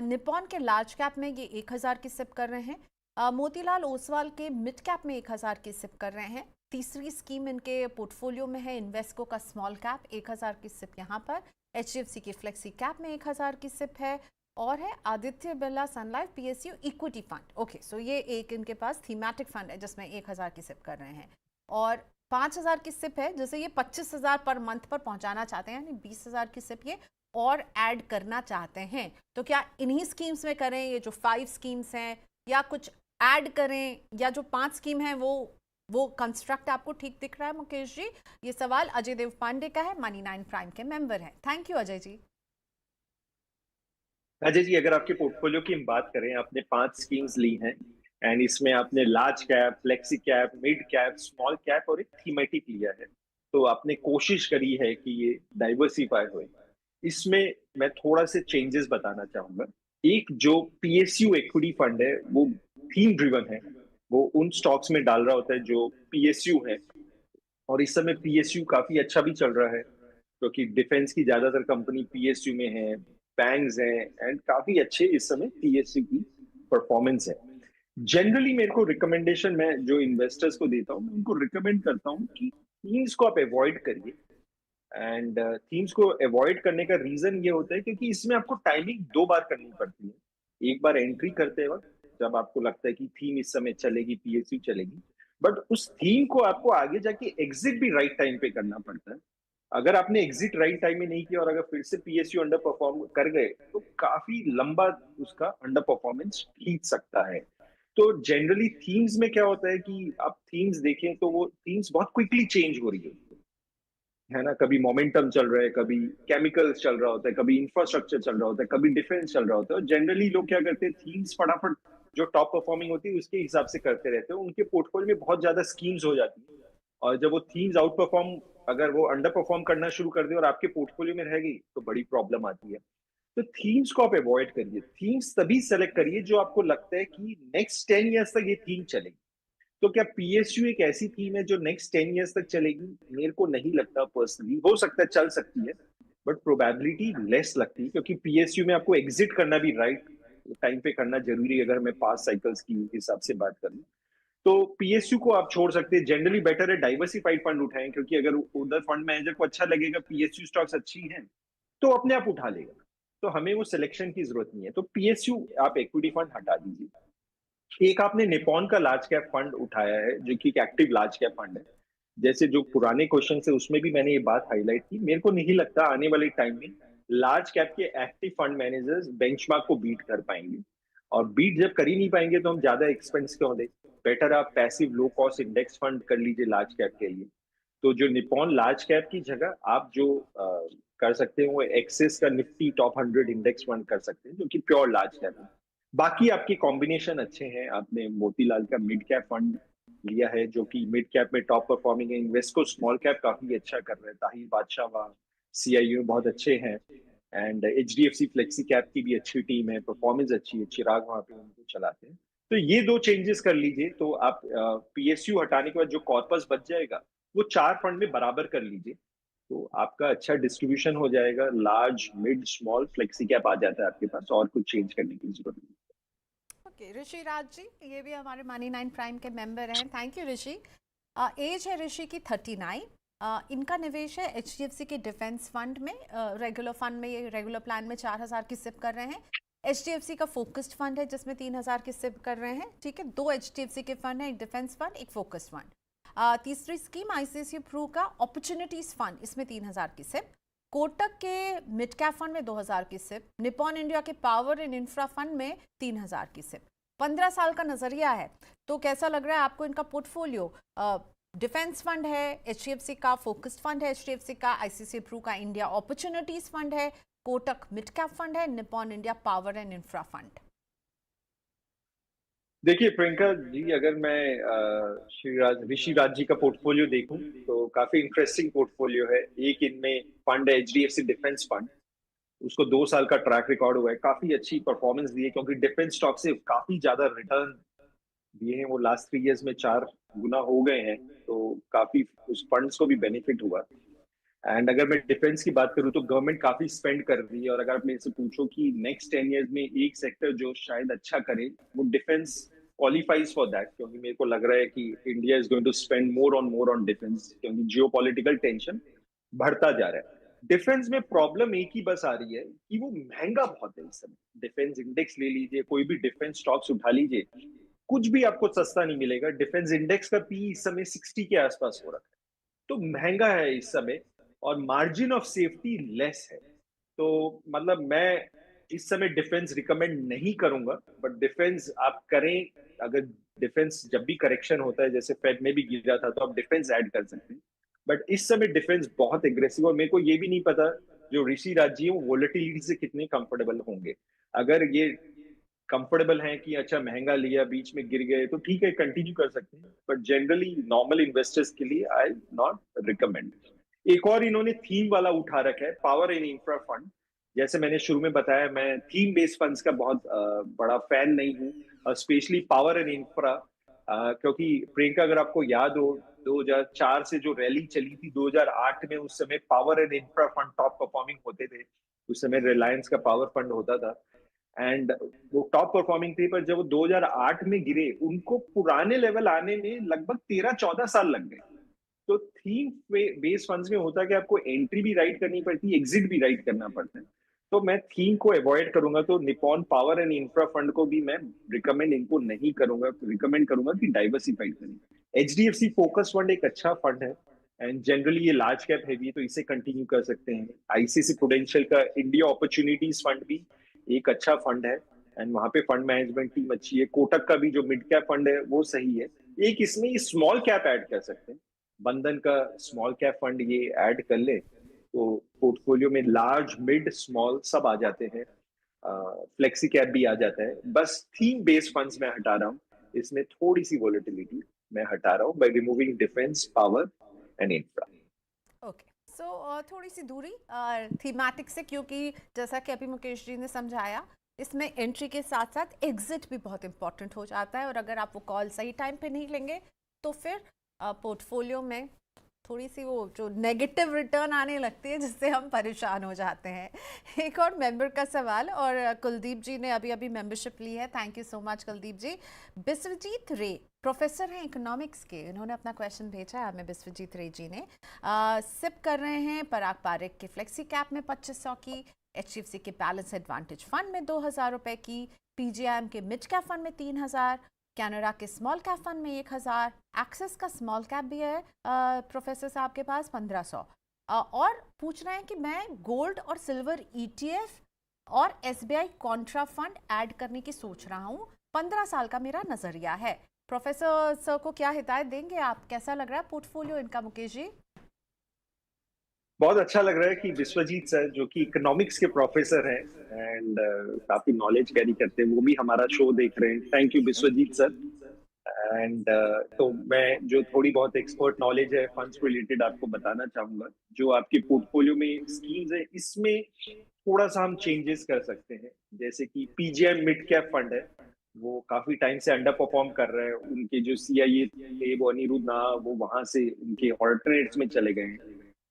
निपॉन के लार्ज कैप में ये 1000 की सिप कर रहे हैं। मोतीलाल ओसवाल के मिड कैप में 1000 की सिप कर रहे हैं। तीसरी स्कीम इनके पोर्टफोलियो में है इन्वेस्को का स्मॉल कैप, 1000 की सिप यहाँ पर। HDFC की फ्लेक्सी कैप में 1000 की सिप है और है Aditya Birla Sun Life PSU equity fund. Okay, so ये एक इनके पास थीमेटिक फंड है जिसमें 1000 की सिप कर रहे हैं और 5000 की सिप है जैसे ये 25,000 पर मंथ पर पहुंचाना चाहते हैं, यानी 20,000 की सिप ये और ऐड करना चाहते हैं। तो क्या इन्हीं स्कीम्स में करें, ये जो 5 स्कीम्स हैं, या कुछ ऐड करें, या जो 5 स्कीम है वो कंस्ट्रक्ट आपको ठीक दिख रहा है? मुकेश जी, ये सवाल अजय देव पांडे का है, मनी 9 प्राइम के मेंबर हैं। Thank you Ajay ji. अजय जी, अगर आपके पोर्टफोलियो की हम बात करें, आपने 5 स्कीम्स ली हैं एंड इसमें आपने large cap, flexi cap, mid cap, small cap और एक थीमेटिक लिया है, तो आपने कोशिश करी है कि ये डाइवर्सिफाई हो। इसमें मैं थोड़ा से चेंजेस बताना चाहूंगा। एक जो पीएसयू इक्विटी फंड है वो थीम ड्रिवन है, वो उन स्टॉक्स में डाल रहा होता है जो पीएसयू है, और इस समय पीएसयू काफी अच्छा भी चल रहा है क्योंकि डिफेंस की ज्यादातर कंपनी पीएसयू में है, बैंक्स हैं एंड काफी अच्छे इस समय पीएसयू की परफॉर्मेंस है। जनरली मेरे को रिकमेंडेशन मैं जो इन्वेस्टर्स को देता हूँ, मैं उनको रिकमेंड करता हूँ कि थीम्स को आप अवॉइड करिए। एंड थीम्स को अवॉइड करने का रीजन ये होता है क्योंकि इसमें आपको टाइमिंग 2 बार करनी पड़ती है। एक बार एंट्री करते वक्त जब आपको लगता है कि थीम इस समय चलेगी, पीएसयू चलेगी, बट उस थीम को आपको आगे जाके एग्जिट भी राइट टाइम पे करना पड़ता है। अगर आपने एग्जिट राइट टाइम में नहीं किया और अगर फिर से पीएसयू अंडर परफॉर्म कर गए तो काफी लंबा उसका अंडर परफॉर्मेंस खींच सकता है। तो जनरली थीम्स में क्या होता है कि आप थीम्स देखें तो वो थीम्स बहुत क्विकली चेंज हो रही है ना। कभी मोमेंटम चल रहा है, कभी केमिकल्स चल रहा होता है, कभी इंफ्रास्ट्रक्चर चल रहा होता है, कभी डिफेंस चल रहा होता है। और जनरली लोग क्या करते हैं, थीम्स फटाफट जो टॉप परफॉर्मिंग होती है उसके हिसाब से करते रहते हैं, उनके पोर्टफोलियो में बहुत ज्यादा स्कीम्स हो जाती है और जब वो थीम्स आउट परफॉर्म, अगर वो अंडर परफॉर्म करना शुरू कर दे और आपके पोर्टफोलियो में रह गई तो बड़ी प्रॉब्लम आती है। तो थीम्स को आप अवॉइड करिए। थीम्स तभी सेलेक्ट करिए जो आपको लगता है कि नेक्स्ट 10 ईयर्स तक ये थीम चलेगी। तो क्या पीएसयू एक ऐसी थीम है जो नेक्स्ट 10 ईयर्स तक चलेगी? मेरे को नहीं लगता पर्सनली। हो सकता है चल सकती है बट प्रोबेबिलिटी लेस लगती है क्योंकि पीएसयू में आपको एग्जिट करना भी राइट टाइम पे करना जरूरी है। अगर मैं पास्ट साइकिल्स की हिसाब से बात करूं तो पीएसयू को आप छोड़ सकते हैं। जनरली बेटर है डाइवर्सिफाइड फंड उठाएं, क्योंकि अगर उधर फंड मैनेजर को अच्छा लगेगा पीएसयू स्टॉक्स अच्छी हैं तो अपने आप उठा लेगा, तो हमें वो सिलेक्शन की जरूरत नहीं है। तो पीएसयू आप इक्विटी फंड हटा दीजिए। एक आपने निपॉन का लार्ज कैप फंड उठाया है जो कि एक एक्टिव लार्ज कैप फंड है। जैसे जो पुराने क्वेश्चन है उसमें भी मैंने ये बात हाईलाइट की, मेरे को नहीं लगता आने वाले टाइम में लार्ज कैप के एक्टिव फंड मैनेजर्स बेंचमार्क को बीट कर पाएंगे, और बीट जब कर ही नहीं पाएंगे तो हम ज्यादा एक्सपेंस क्यों दें। बेटर आप passive low cost index fund कर लीजिए लार्ज कैप के लिए। तो जो निपॉन लार्ज कैप की जगह आप जो कर सकते हैं वो एक्सिस का निफ्टी टॉप 100 इंडेक्स फंड कर सकते हैं जो कि प्योर लार्ज कैप है। बाकी आपके कॉम्बिनेशन अच्छे हैं। आपने मोतीलाल का मिड कैप फंड लिया है जो कि मिड कैप में टॉप परफॉर्मिंग है। इन्वेस्को स्मॉल कैप काफी अच्छा कर रहे हैं, ताहिर बादशाह वहाँ CIU बहुत अच्छे हैं, एंड HDFC फ्लेक्सी कैप की भी अच्छी टीम है, परफॉर्मेंस अच्छी है, चिराग वहाँ पे उनको चलाते हैं। तो ये 2 चेंजेस कर लीजिए, तो आप PSU हटाने के बाद जो कॉर्पस बच जाएगा वो 4 फंड में बराबर कर लीजिए, तो आपका अच्छा डिस्ट्रीब्यूशन हो जाएगा। Large mid small flexi cap आ जाता है आपके पास, और कुछ चेंज करने की जरूरत नहीं। ओके, ऋषि राज जी ये भी हमारे मनी 9 प्राइम के मेंबर हैं। Thank you Rishi. एज है ऋषि की 39। इनका निवेश है HDFC के डिफेंस फंड में, रेगुलर फंड में, ये रेगुलर प्लान में 4000 की सिप कर रहे हैं। HDFC का फोकस्ड फंड है जिसमें 3000 की सिप कर रहे हैं। ठीक है, 2 HDFC के फंड है, एक डिफेंस फंड, एक फोकस्ड फंड। तीसरी स्कीम ICICI प्रू का अपॉर्चुनिटीज फंड, इसमें 3000 की सिप। कोटक के मिड कैप फंड में 2000 की सिप। निपॉन इंडिया के पावर एंड इंफ्रा फंड में 3000 की सिप। 15 साल का नजरिया है, तो कैसा लग रहा है आपको इनका पोर्टफोलियो? डिफेंस फंड है HDFC का, फोकस्ड फंड है HDFC का, ICICI प्रू का इंडिया अपॉर्चुनिटीज फंड है, कोटक मिड कैप फंड है, Nippon India power and infra fund. देखिए प्रियंका जी, अगर मैं ऋषि राज जी का पोर्टफोलियो देखूं तो काफी इंटरेस्टिंग पोर्टफोलियो है। एक इनमें फंड है HDFC डिफेंस फंड, उसको 2 साल का ट्रैक रिकॉर्ड हुआ है, काफी अच्छी परफॉर्मेंस दी है, क्योंकि डिफेंस स्टॉक से काफी ज्यादा रिटर्न दिए हैं वो। लास्ट 3 इयर्स में 4 गुना हो गए हैं, तो काफी उस फंड्स को भी बेनिफिट हुआ। एंड अगर मैं डिफेंस की बात करूं तो गवर्नमेंट काफी स्पेंड कर रही है, और अगर आप मेरे से पूछो कि नेक्स्ट 10 इयर्स में एक सेक्टर जो शायद अच्छा करे, वो डिफेंस क्वालिफाइज फॉर दैट, क्योंकि मेरे को लग रहा है कि India is going to spend more on defence, क्योंकि जियोपॉलिटिकल टेंशन बढ़ता जा रहा है। डिफेंस में प्रॉब्लम एक ही बस आ रही है कि वो महंगा बहुत है इस समय। डिफेंस इंडेक्स ले लीजिए, कोई भी डिफेंस स्टॉक्स उठा लीजिए, कुछ भी आपको सस्ता नहीं मिलेगा। डिफेंस इंडेक्स का PE इस समय 60 के आसपास हो रखा है, तो महंगा है इस समय, और मार्जिन ऑफ सेफ्टी लेस है। तो मतलब मैं इस समय डिफेंस रिकमेंड नहीं करूंगा, बट डिफेंस आप करें। अगर डिफेंस जब भी करेक्शन होता है, जैसे फेड में भी गिरा था, तो आप डिफेंस ऐड कर सकते हैं, बट इस समय डिफेंस बहुत एग्रेसिव, और मेरे को ये भी नहीं पता जो ऋषि राज जी है वो वोलेटिलिटी से कितने कंफर्टेबल होंगे। अगर ये कंफर्टेबल हैं कि अच्छा महंगा लिया बीच में गिर गए, तो ठीक है, कंटिन्यू कर सकते हैं, बट जनरली नॉर्मल इन्वेस्टर्स के लिए आई नॉट रिकमेंड। एक और इन्होंने थीम वाला उठा रखा है, पावर एंड इंफ्रा फंड। जैसे मैंने शुरू में बताया, मैं थीम बेस्ड फंड्स का बहुत बड़ा फैन नहीं हूँ, स्पेशली पावर एंड इंफ्रा, क्योंकि प्रियंका अगर आपको याद हो 2004 से जो रैली चली थी 2008 में, उस समय power and infra fund top performing होते थे। उस समय रिलायंस का पावर फंड होता था, एंड वो टॉप परफॉर्मिंग थे, पर जब वो 2008 में गिरे, उनको पुराने लेवल आने में लगभग 13-14 साल लग गए। तो थीम बेस्ड फंड्स में होता है कि आपको एंट्री भी राइट करनी पड़ती है, एग्जिट भी राइट करना पड़ता है, तो मैं थीम को अवॉइड करूंगा। तो Nippon power and infra fund को भी मैं रिकमेंड इनको नहीं करूंगा, रिकमेंड करूंगा कि डाइवर्सिफाइड करें। HDFC फोकस फंड एक अच्छा फंड है, एंड जनरली ये लार्ज कैप हैवी है, तो इसे कंटिन्यू कर सकते हैं। ICICI प्रूडेंशियल का इंडिया अपॉर्चुनिटीज फंड भी एक अच्छा फंड है, एंड वहां पे फंड मैनेजमेंट टीम अच्छी है। कोटक का भी जो मिड कैप फंड है वो सही है। एक इसमें स्मॉल कैप ऐड कर सकते हैं, बंधन का स्मॉल कैप फंड ये ऐड कर ले, तो पोर्टफोलियो में लार्ज मिड स्मॉल सब आ जाते हैं, फ्लेक्सी कैप भी आ जाता है। बस थीम बेस्ड फंड्स में हटा रहा हूँ, इसमें थोड़ी सी वोलेटिलिटी मैं हटा रहा हूँ by removing defence, power and infra. Okay, so थोड़ी सी दूरी थीमेटिक से, क्योंकि जैसा कि अभी मुकेश जी ने समझाया, इसमें एंट्री के साथ साथ एग्जिट भी बहुत इंपॉर्टेंट हो जाता है, और अगर आप वो कॉल सही टाइम पे नहीं लेंगे तो फिर पोर्टफोलियो में थोड़ी सी वो जो नेगेटिव रिटर्न आने लगती है, जिससे हम परेशान हो जाते हैं। एक और मेंबर का सवाल, और कुलदीप जी ने अभी अभी मेंबरशिप ली है, thank you so much Kuldeep ji. Biswajit Ray professor हैं इकोनॉमिक्स के, इन्होंने अपना क्वेश्चन भेजा है हमें, बिस्वजीत रे जी ने। सिप कर रहे हैं पराग पारेख के फ्लेक्सी कैप में 2500 की, HDFC के बैलेंस एडवांटेज फंड में 2000 रुपए की, PGIM के मिड कैप फंड में 3000, कैनरा के स्मॉल कैप फंड में 1000, एक्सिस का स्मॉल कैप भी है प्रोफेसर साहब के पास 1500, और पूछ रहे हैं कि मैं गोल्ड और सिल्वर ETF और SBI कॉन्ट्रा फंड ऐड करने की सोच रहा हूँ, 15 साल का मेरा नजरिया है। प्रोफेसर सर को क्या हिदायत देंगे आप, कैसा लग रहा है पोर्टफोलियो इनका मुकेश जी? बहुत अच्छा लग रहा है कि विश्वजीत सर, जो कि इकोनॉमिक्स के प्रोफेसर हैं एंड काफी नॉलेज कैरी करते हैं, वो भी हमारा शो देख रहे हैं। Thank you Vishwajeet sir. And तो मैं जो थोड़ी बहुत एक्सपर्ट नॉलेज है फंड्स रिलेटेड आपको बताना चाहूंगा। जो आपके पोर्टफोलियो में स्कीम्स है इसमें थोड़ा सा हम चेंजेस कर सकते हैं। जैसे कि पीजीआई मिड कैप फंड है, वो काफी टाइम से अंडर परफॉर्म कर रहे हैं। उनके जो सीआईए थे वो अनिरुद्ध ना वो वहां से उनके ऑल्टरनेट्स में चले गए हैं,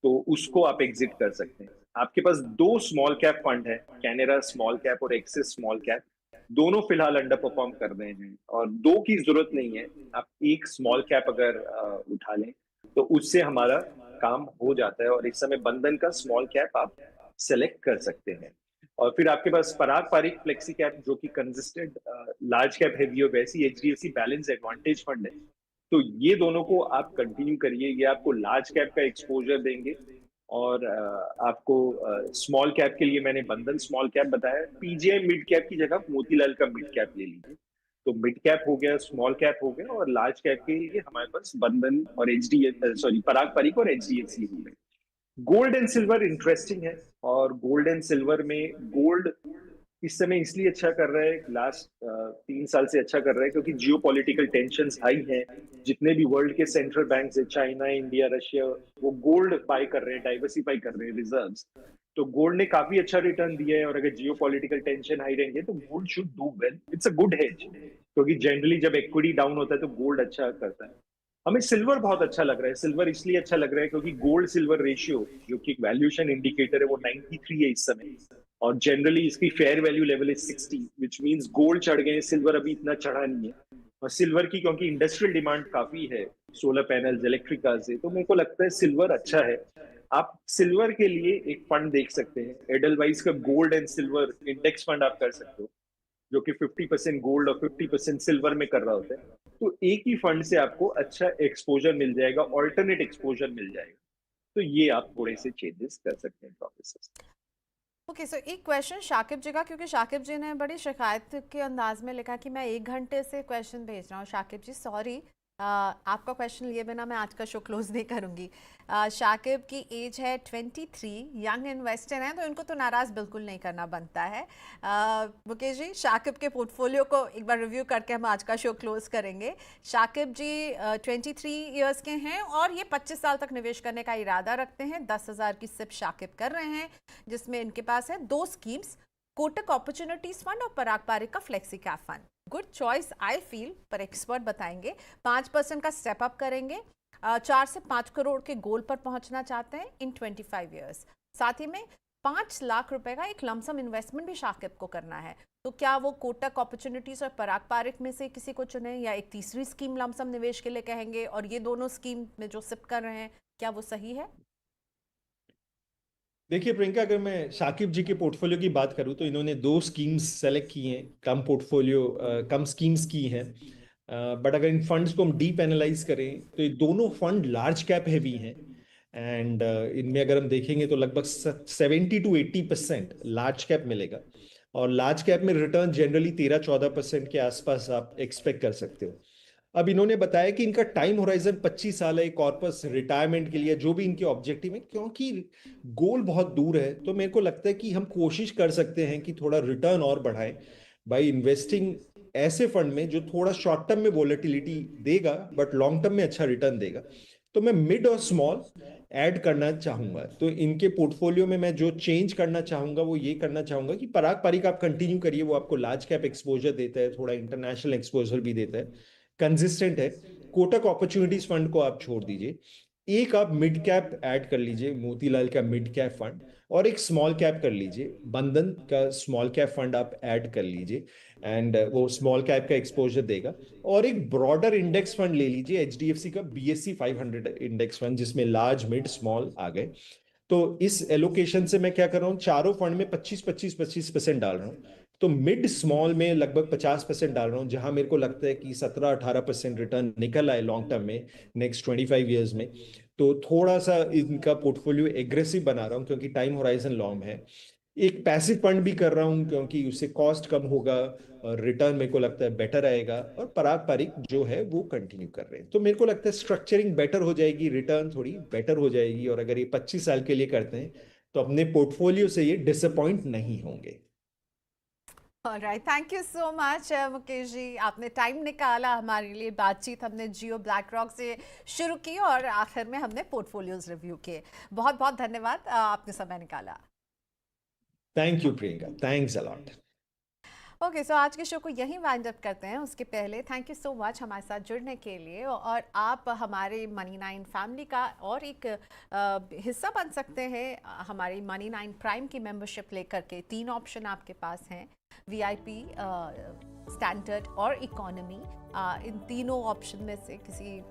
तो उसको आप एग्जिट कर सकते हैं। आपके पास दो स्मॉल कैप फंड है, कैनेरा स्मॉल कैप और एक्सिस स्मॉल कैप। दोनों फिलहाल अंडर परफॉर्म कर रहे हैं और दो की जरूरत नहीं है। आप एक स्मॉल कैप अगर उठा लें तो उससे हमारा काम हो जाता है। और इस समय बंधन का स्मॉल कैप आप सेलेक्ट कर सकते हैं। और फिर आपके पास पराग पारिक फ्लेक्सी कैप जो कि कंसिस्टेंट लार्ज कैप है, भी वैसी एचडीएफसी बैलेंस एडवांटेज फंड है। तो ये दोनों को आप कंटिन्यू करिए, ये आपको लार्ज कैप का एक्सपोजर देंगे। और आपको स्मॉल कैप के लिए मैंने बंधन स्मॉल कैप बताया। पीजीआई मिड कैप की जगह मोतीलाल का मिड कैप ले लीजिए। तो मिड कैप हो गया, स्मॉल कैप हो गया, और लार्ज कैप के लिए हमारे पास बंधन और पराग पारिक और एचडीएफसी हो गए। गोल्ड एंड सिल्वर इंटरेस्टिंग है। और गोल्ड एंड सिल्वर में गोल्ड इस समय इसलिए अच्छा कर रहा है, लास्ट 3 साल से अच्छा कर रहा है, क्योंकि जियो पॉलिटिकल टेंशन हाई है। जितने भी वर्ल्ड के सेंट्रल बैंक है, चाइना, इंडिया, रशिया, वो गोल्ड बाय कर रहे हैं, डाइवर्सिफाई कर रहे हैं रिजर्व्स। तो गोल्ड ने काफी अच्छा रिटर्न दिया है। और अगर जियो पॉलिटिकल टेंशन हाई रहेंगे तो gold should do well. It's a good hedge, क्योंकि जनरली जब इक्विटी डाउन होता है तो गोल्ड अच्छा करता है। हमें सिल्वर बहुत अच्छा लग रहा है। सिल्वर इसलिए अच्छा लग रहा है क्योंकि गोल्ड सिल्वर रेशियो जो कि वैल्यूएशन इंडिकेटर है वो 93 है इस समय। और जनरली इसकी fair value level is 60, which means gold चढ़ गए, सिल्वर अभी इतना चढ़ा नहीं है। और सिल्वर की क्योंकि इंडस्ट्रियल डिमांड काफी है, सोलर पैनल, इलेक्ट्रिक कार से, तो मेरे को लगता है सिल्वर अच्छा है। आप सिल्वर के लिए एक फंड देख सकते हैं, एडलवाइज का gold and silver index fund आप कर सकते हो, जो कि 50% गोल्ड और 50% सिल्वर में कर रहा होता है। तो एक ही फंड से आपको अच्छा एक्सपोजर मिल जाएगा, ऑल्टरनेट एक्सपोजर मिल जाएगा। तो ये आप थोड़े से चेंजेस कर सकते हैं प्रोफेसर। ओके, सो एक क्वेश्चन शाकिब जी का, क्योंकि शाकिब जी ने बड़ी शिकायत के अंदाज में लिखा कि मैं 1 घंटे से क्वेश्चन भेज रहा हूँ। शाकिब जी सॉरी, आपका क्वेश्चन लिए बिना मैं आज का शो क्लोज नहीं करूँगी। शाकिब की एज है 23, यंग इन्वेस्टर हैं, तो इनको तो नाराज़ बिल्कुल नहीं करना बनता है। मुकेश जी, शाकिब के पोर्टफोलियो को एक बार रिव्यू करके हम आज का शो क्लोज करेंगे। शाकिब जी 23 इयर्स के हैं और ये 25 साल तक निवेश करने का इरादा रखते हैं। 10,000 की सिप शाकिब कर रहे हैं, जिसमें इनके पास है 2 स्कीम्स, कोटक अपॉर्चुनिटीज फंड और पराग पारिक का flexi cap fund. Good choice I feel, पर एक्सपर्ट बताएंगे। 5% का स्टेप अप करेंगे। 4 से 5 करोड़ के गोल पर पहुंचना चाहते हैं इन 25 इयर्स। साथ ही में 5 लाख रुपए का एक लमसम इन्वेस्टमेंट भी शाकिब को करना है। तो क्या वो कोटक अपॉर्चुनिटीज और पराग पारिक में से किसी को चुने, या एक तीसरी स्कीम लमसम निवेश के लिए कहेंगे? और ये दोनों स्कीम में जो सिप कर रहे हैं, क्या वो सही है? देखिए प्रियंका, अगर मैं शाकिब जी के पोर्टफोलियो की बात करूं तो इन्होंने 2 स्कीम्स सेलेक्ट की हैं, कम स्कीम्स की हैं। बट अगर इन फंड्स को हम डीप एनालाइज करें तो ये दोनों फंड लार्ज कैप हैवी हैं। एंड इनमें अगर हम देखेंगे तो लगभग 70 to 80% लार्ज कैप मिलेगा। और लार्ज कैप में रिटर्न जनरली 13-14% के आसपास आप एक्सपेक्ट कर सकते हो। अब इन्होंने बताया कि इनका टाइम होराइजन 25 साल है, कॉर्पस रिटायरमेंट के लिए जो भी इनके ऑब्जेक्टिव है। क्योंकि गोल बहुत दूर है तो मेरे को लगता है कि हम कोशिश कर सकते हैं कि थोड़ा रिटर्न और बढ़ाएं बाय इन्वेस्टिंग ऐसे फंड में जो थोड़ा शॉर्ट टर्म में वोलेटिलिटी देगा बट लॉन्ग टर्म में अच्छा रिटर्न देगा। तो मैं मिड और स्मॉल ऐड करना चाहूंगा। तो इनके पोर्टफोलियो में मैं जो चेंज करना चाहूंगा वो ये करना चाहूंगा कि पराग पारिक आप कंटिन्यू करिए, वो आपको लार्ज कैप एक्सपोजर देता है, थोड़ा इंटरनेशनल एक्सपोजर भी देता है, कंसिस्टेंट है। कोटक अपॉर्चुनिटीज फंड को आप छोड़ दीजिए, एक आप मिड कैप ऐड कर लीजिए, मोतीलाल का मिड कैप फंड, और एक स्मॉल कैप कर लीजिए, बंधन का स्मॉल कैप फंड आप ऐड कर लीजिए। एंड वो स्मॉल कैप का एक्सपोजर देगा। और एक ब्रॉडर इंडेक्स फंड ले लीजिए, एचडीएफसी का बीएससी 500 इंडेक्स फंड, जिसमें लार्ज, मिड, स्मॉल आ गए। तो इस एलोकेशन से मैं क्या कर रहा हूँ, चारों फंड में 25-25-25% डाल रहा हूँ। तो मिड स्मॉल में लगभग 50% डाल रहा हूँ, जहां मेरे को लगता है कि 17-18% रिटर्न निकल आए लॉन्ग टर्म में नेक्स्ट 25 ईयर्स में। तो थोड़ा सा इनका पोर्टफोलियो एग्रेसिव बना रहा हूँ क्योंकि टाइम होराइजन लॉन्ग है। एक पैसिव फंड भी कर रहा हूँ क्योंकि उससे कॉस्ट कम होगा और रिटर्न मेरे को लगता है बेटर आएगा। और पराग पारिक जो है वो कंटिन्यू कर रहे हैं। तो मेरे को लगता है स्ट्रक्चरिंग बेटर हो जाएगी, रिटर्न थोड़ी बेटर हो जाएगी। और अगर ये 25 साल के लिए करते हैं तो अपने पोर्टफोलियो से ये डिसअपॉइंट नहीं होंगे। Alright, thank you so much Mukesh ji, आपने टाइम निकाला हमारे लिए। बातचीत हमने जियो ब्लैक रॉक से शुरू की और आखिर में हमने पोर्टफोलियोज रिव्यू किए। बहुत बहुत धन्यवाद, आपने समय निकाला। Thank you Priyanka, thanks a lot. Okay, so आज के शो को यहीं वाइंड अप करते हैं। उसके पहले थैंक यू सो मच हमारे साथ जुड़ने के लिए, और आप हमारे मनी 9 फैमिली का और एक हिस्सा बन सकते हैं हमारी मनी 9 प्राइम की मेंबरशिप लेकर के। 3 ऑप्शन आपके पास हैं, वीआईपी, स्टैंडर्ड और इकोनॉमी। इन तीनों ऑप्शन में से किसी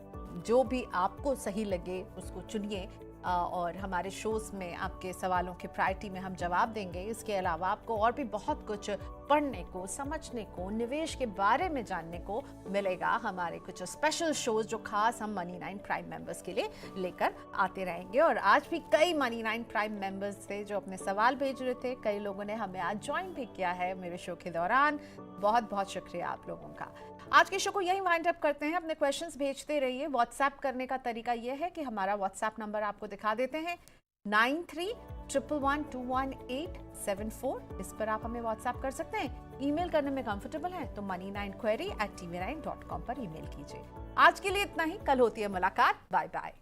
जो भी आपको सही लगे उसको चुनिए, और हमारे शोज़ में आपके सवालों की प्रायोरिटी में हम जवाब देंगे। इसके अलावा आपको और भी बहुत कुछ पढ़ने को, समझने को, निवेश के बारे में जानने को मिलेगा। हमारे कुछ स्पेशल शोज़ जो खास हम मनी 9 प्राइम मेंबर्स के लिए लेकर आते रहेंगे। और आज भी कई मनी 9 प्राइम मेंबर्स थे जो अपने सवाल भेज रहे थे। कई लोगों ने हमें आज ज्वाइन भी किया है मेरे शो के दौरान। बहुत बहुत शुक्रिया आप लोगों का। आज के शो को यहीं वाइंड अप करते हैं। अपने क्वेश्चंस भेजते रहिए। व्हाट्सएप करने का तरीका यह है कि हमारा व्हाट्सएप नंबर आपको दिखा देते हैं, 9311211874। इस पर आप हमें व्हाट्सएप कर सकते हैं। ईमेल करने में कंफर्टेबल हैं तो money9query@tv9.com पर ईमेल कीजिए। आज के लिए इतना ही, कल होती है मुलाकात। Bye bye.